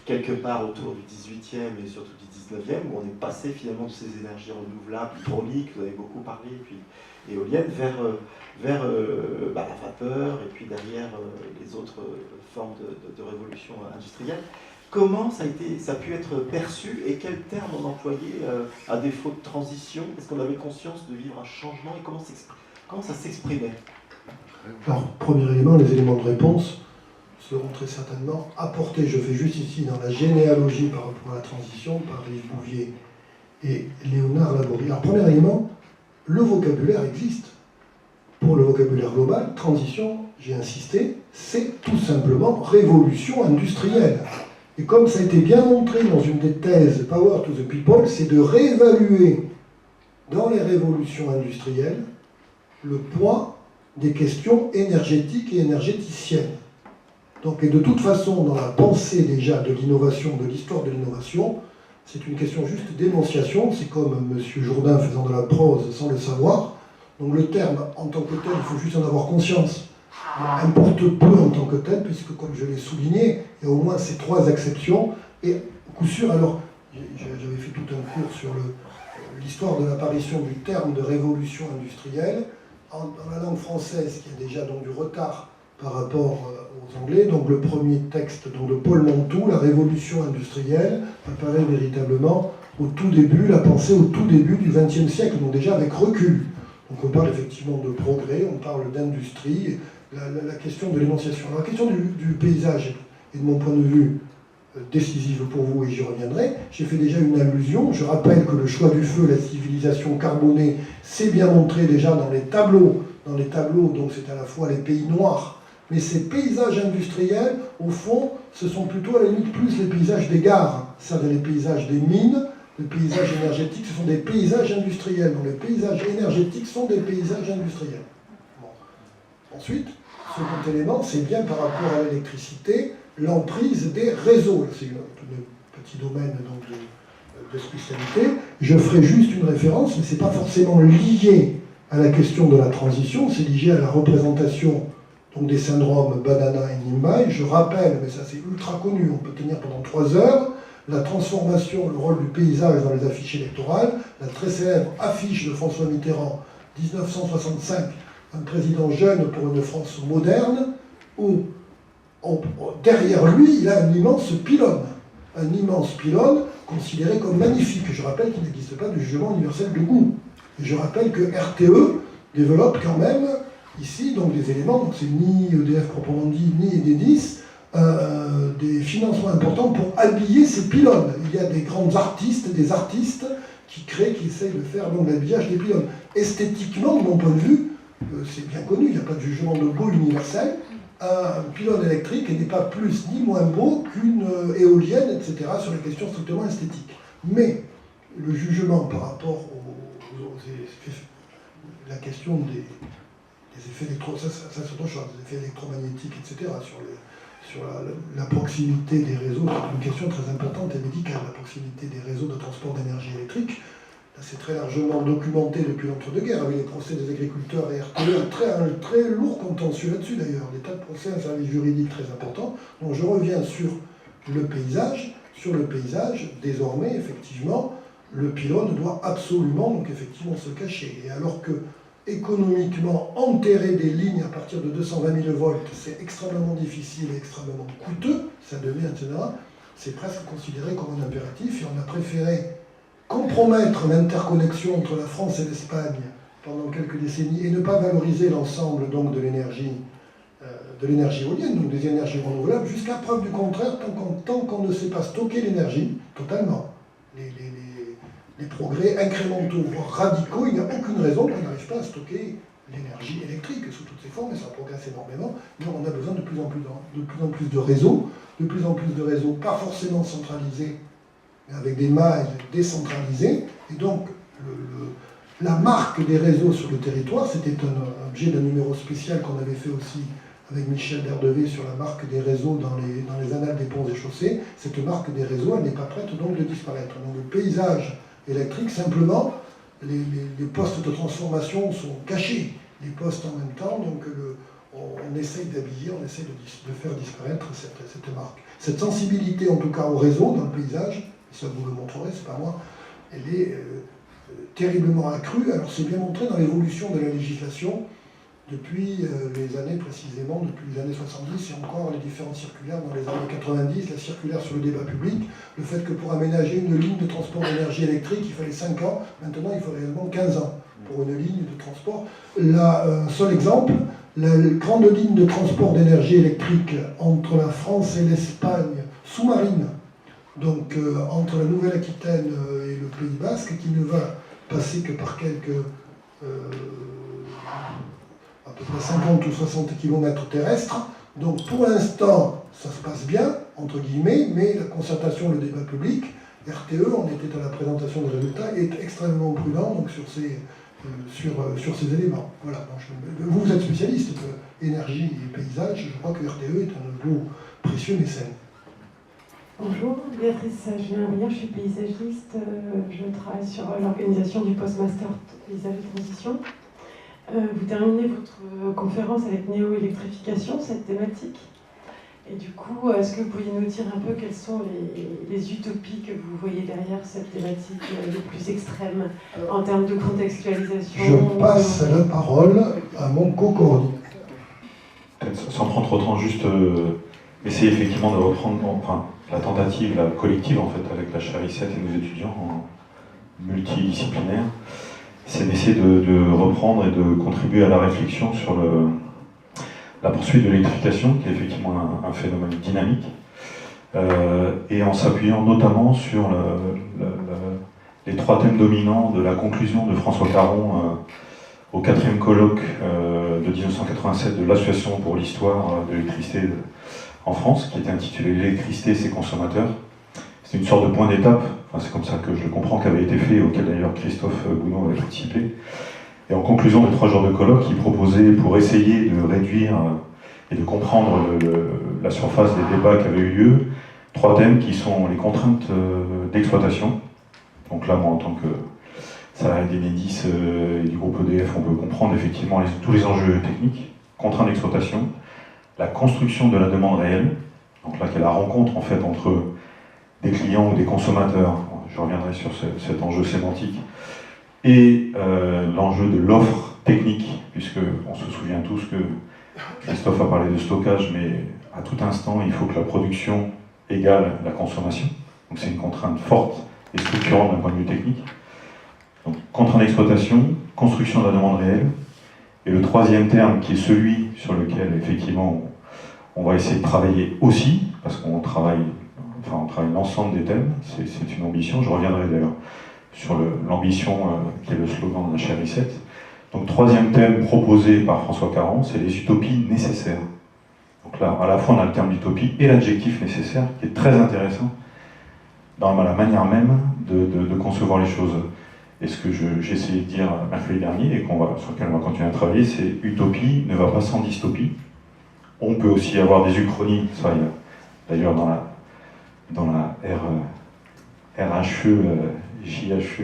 quelque part autour du XVIIIe et surtout du XIXe, où on est passé finalement de ces énergies renouvelables, hydrauliques, vous avez beaucoup parlé, et puis éoliennes, vers la vapeur, et puis derrière les autres formes de révolution industrielle. Comment ça a pu être perçu, et quels termes on employait à défaut de transition? Est-ce qu'on avait conscience de vivre un changement, et comment ça s'exprimait? Alors, premier élément, les éléments de réponse seront très certainement apportés. Je fais juste ici dans la généalogie par rapport à la transition par Yves Bouvier et Léonard Laborie. Alors, premier élément, le vocabulaire existe. Pour le vocabulaire global, transition, j'ai insisté, c'est tout simplement révolution industrielle. Et comme ça a été bien montré dans une des thèses Power to the People, c'est de réévaluer dans les révolutions industrielles le poids des questions énergétiques et énergéticiennes. Donc, et de toute façon, dans la pensée déjà de l'innovation, de l'histoire de l'innovation, c'est une question juste d'énonciation. C'est comme M. Jourdain faisant de la prose sans le savoir. Donc le terme en tant que tel, il faut juste en avoir conscience, importe peu en tant que tel, puisque comme je l'ai souligné, il y a au moins ces trois acceptions. Et coup sûr, alors, j'avais fait tout un cours sur l'histoire de l'apparition du terme de révolution industrielle. Dans la langue française, qui a déjà donc du retard par rapport aux Anglais, donc le premier texte donc de Paul Montou, la révolution industrielle, apparaît véritablement au tout début, la pensée au tout début du XXe siècle, donc déjà avec recul. Donc on parle effectivement de progrès, on parle d'industrie, la question de l'énonciation. Alors la question du paysage est de mon point de vue décisive pour vous et j'y reviendrai. J'ai fait déjà une allusion, je rappelle que le choix du feu, la civilisation carbonée, s'est bien montré déjà dans les tableaux, donc c'est à la fois les pays noirs, mais ces paysages industriels, au fond, ce sont plutôt à la limite plus les paysages des gares, c'est-à-dire les paysages des mines, les paysages énergétiques, ce sont des paysages industriels. Donc les paysages énergétiques sont des paysages industriels. Bon. Ensuite, second élément, c'est bien par rapport à l'électricité, l'emprise des réseaux. C'est un petit domaine donc, de spécialité. Je ferai juste une référence, mais ce n'est pas forcément lié à la question de la transition, c'est lié à la représentation donc, des syndromes Banana et Nimbai. Je rappelle, mais ça c'est ultra connu, on peut tenir pendant 3 heures, la transformation, le rôle du paysage dans les affiches électorales, la très célèbre affiche de François Mitterrand, 1965, un président jeune pour une France moderne, où derrière lui, il a un immense pylône considéré comme magnifique. Je rappelle qu'il n'existe pas de jugement universel de goût. Et je rappelle que RTE développe quand même ici donc des éléments, donc c'est ni EDF proprement dit, ni Enedis, des financements importants pour habiller ces pylônes. Il y a des grands artistes, des artistes qui créent, qui essayent de faire donc l'habillage des pylônes. Esthétiquement, de mon point de vue, c'est bien connu, il n'y a pas de jugement de beau universel. Un pylône électrique n'est pas plus ni moins beau qu'une éolienne, etc., sur les questions strictement esthétiques. Mais le jugement par rapport la question des effets ça c'est autre chose, des effets électromagnétiques, etc., sur la proximité des réseaux, c'est une question très importante et médicale, la proximité des réseaux de transport d'énergie électrique. Là, c'est très largement documenté depuis l'entre-deux-guerres, avec les procès des agriculteurs et RTE, un très lourd contentieux là-dessus d'ailleurs, des tas de procès, un service juridique très important. Donc je reviens sur le paysage. Sur le paysage, désormais, effectivement, le pylône doit absolument, donc effectivement, se cacher. Et alors que économiquement, enterrer des lignes à partir de 220 000 volts, c'est extrêmement difficile et extrêmement coûteux, ça devient, etc., c'est presque considéré comme un impératif, et on a préféré compromettre l'interconnexion entre la France et l'Espagne pendant quelques décennies, et ne pas valoriser l'ensemble donc de l'énergie éolienne, donc des énergies renouvelables, jusqu'à preuve du contraire, tant qu'on ne sait pas stocker l'énergie, totalement. Les progrès incrémentaux, voire radicaux, il n'y a aucune raison qu'on n'arrive pas à stocker l'énergie électrique sous toutes ses formes, et ça progresse énormément, mais on a besoin de plus en plus de réseaux, pas forcément centralisés, mais avec des mailles décentralisées, et donc la marque des réseaux sur le territoire, c'était un objet d'un numéro spécial qu'on avait fait aussi avec Michel Derdevé sur la marque des réseaux dans les annales des ponts et chaussées. Cette marque des réseaux, elle n'est pas prête donc de disparaître. Donc le paysage électrique, simplement, les postes de transformation sont cachés, les postes en même temps, donc on essaye d'habiller, on essaye de faire disparaître cette marque. Cette sensibilité, en tout cas au réseau, dans le paysage, et ça vous le montrerez, c'est pas moi, elle est terriblement accrue. Alors c'est bien montré dans l'évolution de la législation, depuis les années précisément, depuis les années 70 et encore les différentes circulaires dans les années 90, la circulaire sur le débat public, le fait que pour aménager une ligne de transport d'énergie électrique, il fallait 5 ans, maintenant il faut réellement 15 ans pour une ligne de transport. Un seul exemple, la grande ligne de transport d'énergie électrique entre la France et l'Espagne, sous-marine, donc entre la Nouvelle-Aquitaine et le Pays Basque, qui ne va passer que par quelques... à peu près 50 ou 60 km terrestres. Donc pour l'instant, ça se passe bien, entre guillemets, mais la concertation, le débat public, RTE, on était à la présentation des résultats, est extrêmement prudent donc sur ces sur ces éléments. Voilà. Vous êtes spécialiste de énergie et paysage, je crois que RTE est un de vos précieux mécènes. Bonjour, Béatrice Julien-Briand, je suis paysagiste, je travaille sur l'organisation du post-master paysage et transition. Vous terminez votre conférence avec néo-électrification, cette thématique. Et du coup, est-ce que vous pourriez nous dire un peu quelles sont les utopies que vous voyez derrière cette thématique les plus extrêmes en termes de contextualisation? Je passe la parole à mon co-coordinateur. Sans prendre trop de temps, juste essayer effectivement de reprendre la tentative la collective en fait avec la chaire I7 et nos étudiants en multidisciplinaire, c'est d'essayer de reprendre et de contribuer à la réflexion sur la poursuite de l'électrification, qui est effectivement un phénomène dynamique, et en s'appuyant notamment sur les trois thèmes dominants de la conclusion de François Caron au 4e colloque de 1987 de l'Association pour l'histoire de l'électricité en France, qui était intitulé L'électricité et ses consommateurs. C'est une sorte de point d'étape, c'est comme ça que je le comprends, qui avait été fait, auquel d'ailleurs Christophe Gounod avait participé. Et en conclusion des 3 jours de colloque, il proposait, pour essayer de réduire et de comprendre la surface des débats qui avaient eu lieu, 3 thèmes qui sont les contraintes d'exploitation. Donc là, moi, en tant que salarié d'Enedis et du groupe EDF, on peut comprendre effectivement tous les enjeux techniques, contraintes d'exploitation, la construction de la demande réelle, donc là, qui est la rencontre en fait entre des clients ou des consommateurs, je reviendrai sur cet enjeu sémantique, et l'enjeu de l'offre technique, puisqu'on se souvient tous que Christophe a parlé de stockage, mais à tout instant, il faut que la production égale la consommation. Donc c'est une contrainte forte et structurante d'un point de vue technique. Donc contrainte d'exploitation, construction de la demande réelle, et le 3e terme, qui est celui sur lequel, effectivement, on va essayer de travailler aussi, parce qu'on travaille l'ensemble des thèmes, c'est une ambition, je reviendrai d'ailleurs sur l'ambition qui est le slogan de la chaire I7. Donc 3e thème proposé par François Caron, c'est les utopies nécessaires. Donc là, à la fois on a le terme d'utopie et l'adjectif nécessaire, qui est très intéressant dans la manière même de concevoir les choses. Et ce que j'ai essayé de dire mercredi dernier, et sur lequel on va continuer à travailler, c'est utopie ne va pas sans dystopie. On peut aussi avoir des uchronies, ça il y a d'ailleurs dans la RHE, JHE,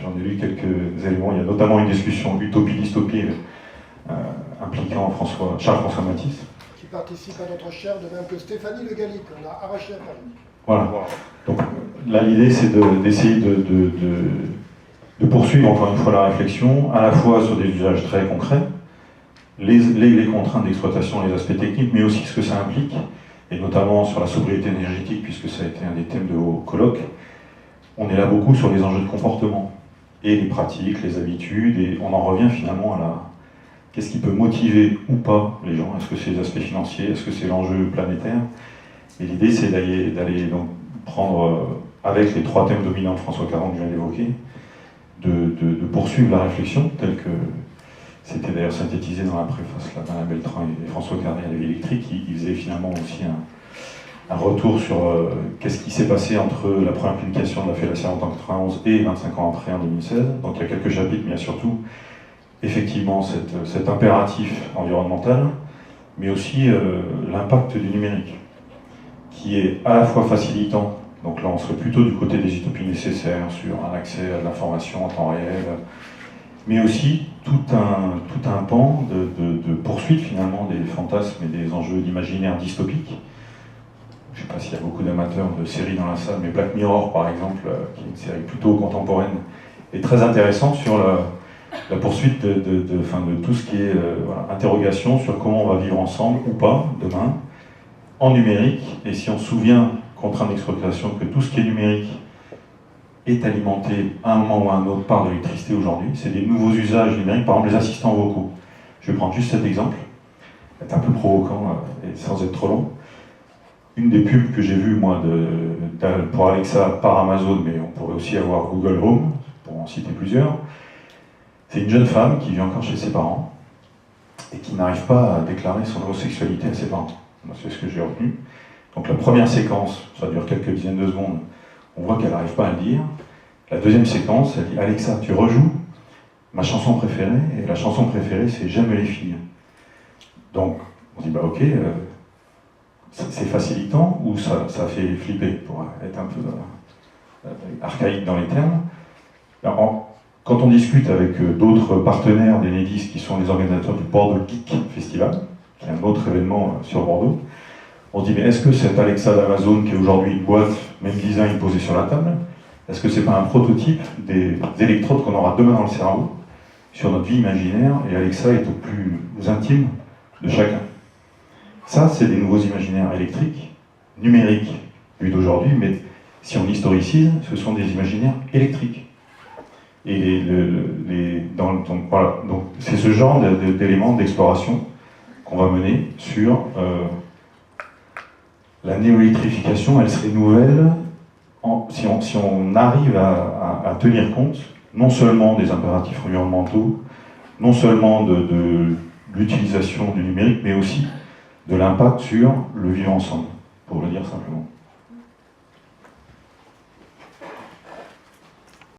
j'en ai lu quelques éléments, il y a notamment une discussion utopie-dystopie impliquant Charles-François Mathis. Qui participe à notre chaire de même que Stéphanie Le Gallic, on a arraché la parole. Voilà. Donc là l'idée c'est d'essayer de poursuivre encore une fois la réflexion, à la fois sur des usages très concrets, les contraintes d'exploitation, les aspects techniques, mais aussi ce que ça implique, et notamment sur la sobriété énergétique, puisque ça a été un des thèmes de vos colloques. On est là beaucoup sur les enjeux de comportement, et les pratiques, les habitudes, et on en revient finalement à qu'est-ce qui peut motiver ou pas les gens. Est-ce que c'est les aspects financiers, est-ce que c'est l'enjeu planétaire? Et l'idée c'est d'aller donc prendre, avec les 3 thèmes dominants de François Caron que je viens d'évoquer, de poursuivre la réflexion, telle que c'était d'ailleurs synthétisé dans la préface là, d'Alain Beltran et François Carré à la vie électrique. Il faisait finalement aussi un retour sur qu'est-ce qui s'est passé entre la première publication de la Fellacea en tant que 91 et 25 ans après, en 2016. Donc il y a quelques chapitres, mais il y a surtout effectivement cet impératif environnemental, mais aussi l'impact du numérique, qui est à la fois facilitant. Donc là, on serait plutôt du côté des utopies nécessaires sur un accès à l'information en temps réel, mais aussi tout un pan de poursuite finalement des fantasmes et des enjeux d'imaginaire dystopique. Je ne sais pas s'il y a beaucoup d'amateurs de séries dans la salle, mais Black Mirror par exemple, qui est une série plutôt contemporaine, est très intéressante sur la poursuite de tout ce qui est interrogation sur comment on va vivre ensemble ou pas demain, en numérique. Et si on se souvient, contrainte d'exploitation, que tout ce qui est numérique est alimenté à un moment ou à un autre par de l'électricité aujourd'hui, c'est des nouveaux usages numériques, par exemple les assistants vocaux. Je vais prendre juste cet exemple, c'est un peu provoquant et sans être trop long. Une des pubs que j'ai vues, moi, pour Alexa par Amazon, mais on pourrait aussi avoir Google Home, pour en citer plusieurs, c'est une jeune femme qui vit encore chez ses parents et qui n'arrive pas à déclarer son homosexualité à ses parents. C'est ce que j'ai retenu. Donc la première séquence, ça dure quelques dizaines de secondes, on voit qu'elle n'arrive pas à le dire. La deuxième séquence, elle dit « Alexa, tu rejoues ?» ma chanson préférée, et la chanson préférée, c'est J'aime les filles. Donc, on dit, bah ok, c'est facilitant ou ça fait flipper, pour être un peu archaïque dans les termes. Alors, quand on discute avec d'autres partenaires d'Enedis qui sont les organisateurs du Bordeaux Geek Festival, qui est un autre événement sur Bordeaux, on se dit, mais est-ce que cette Alexa d'Amazon, qui est aujourd'hui une boîte, même design posée sur la table, est-ce que c'est pas un prototype des électrodes qu'on aura demain dans le cerveau, sur notre vie imaginaire, et Alexa est au plus intime de chacun? Ça, c'est des nouveaux imaginaires électriques, numériques, vus d'aujourd'hui, mais si on historicise, ce sont des imaginaires électriques. Et donc c'est ce genre d'éléments d'exploration qu'on va mener sur la néoélectrification. Elle serait nouvelle si on arrive à tenir compte non seulement des impératifs environnementaux, non seulement de l'utilisation du numérique, mais aussi de l'impact sur le vivre ensemble, pour le dire simplement.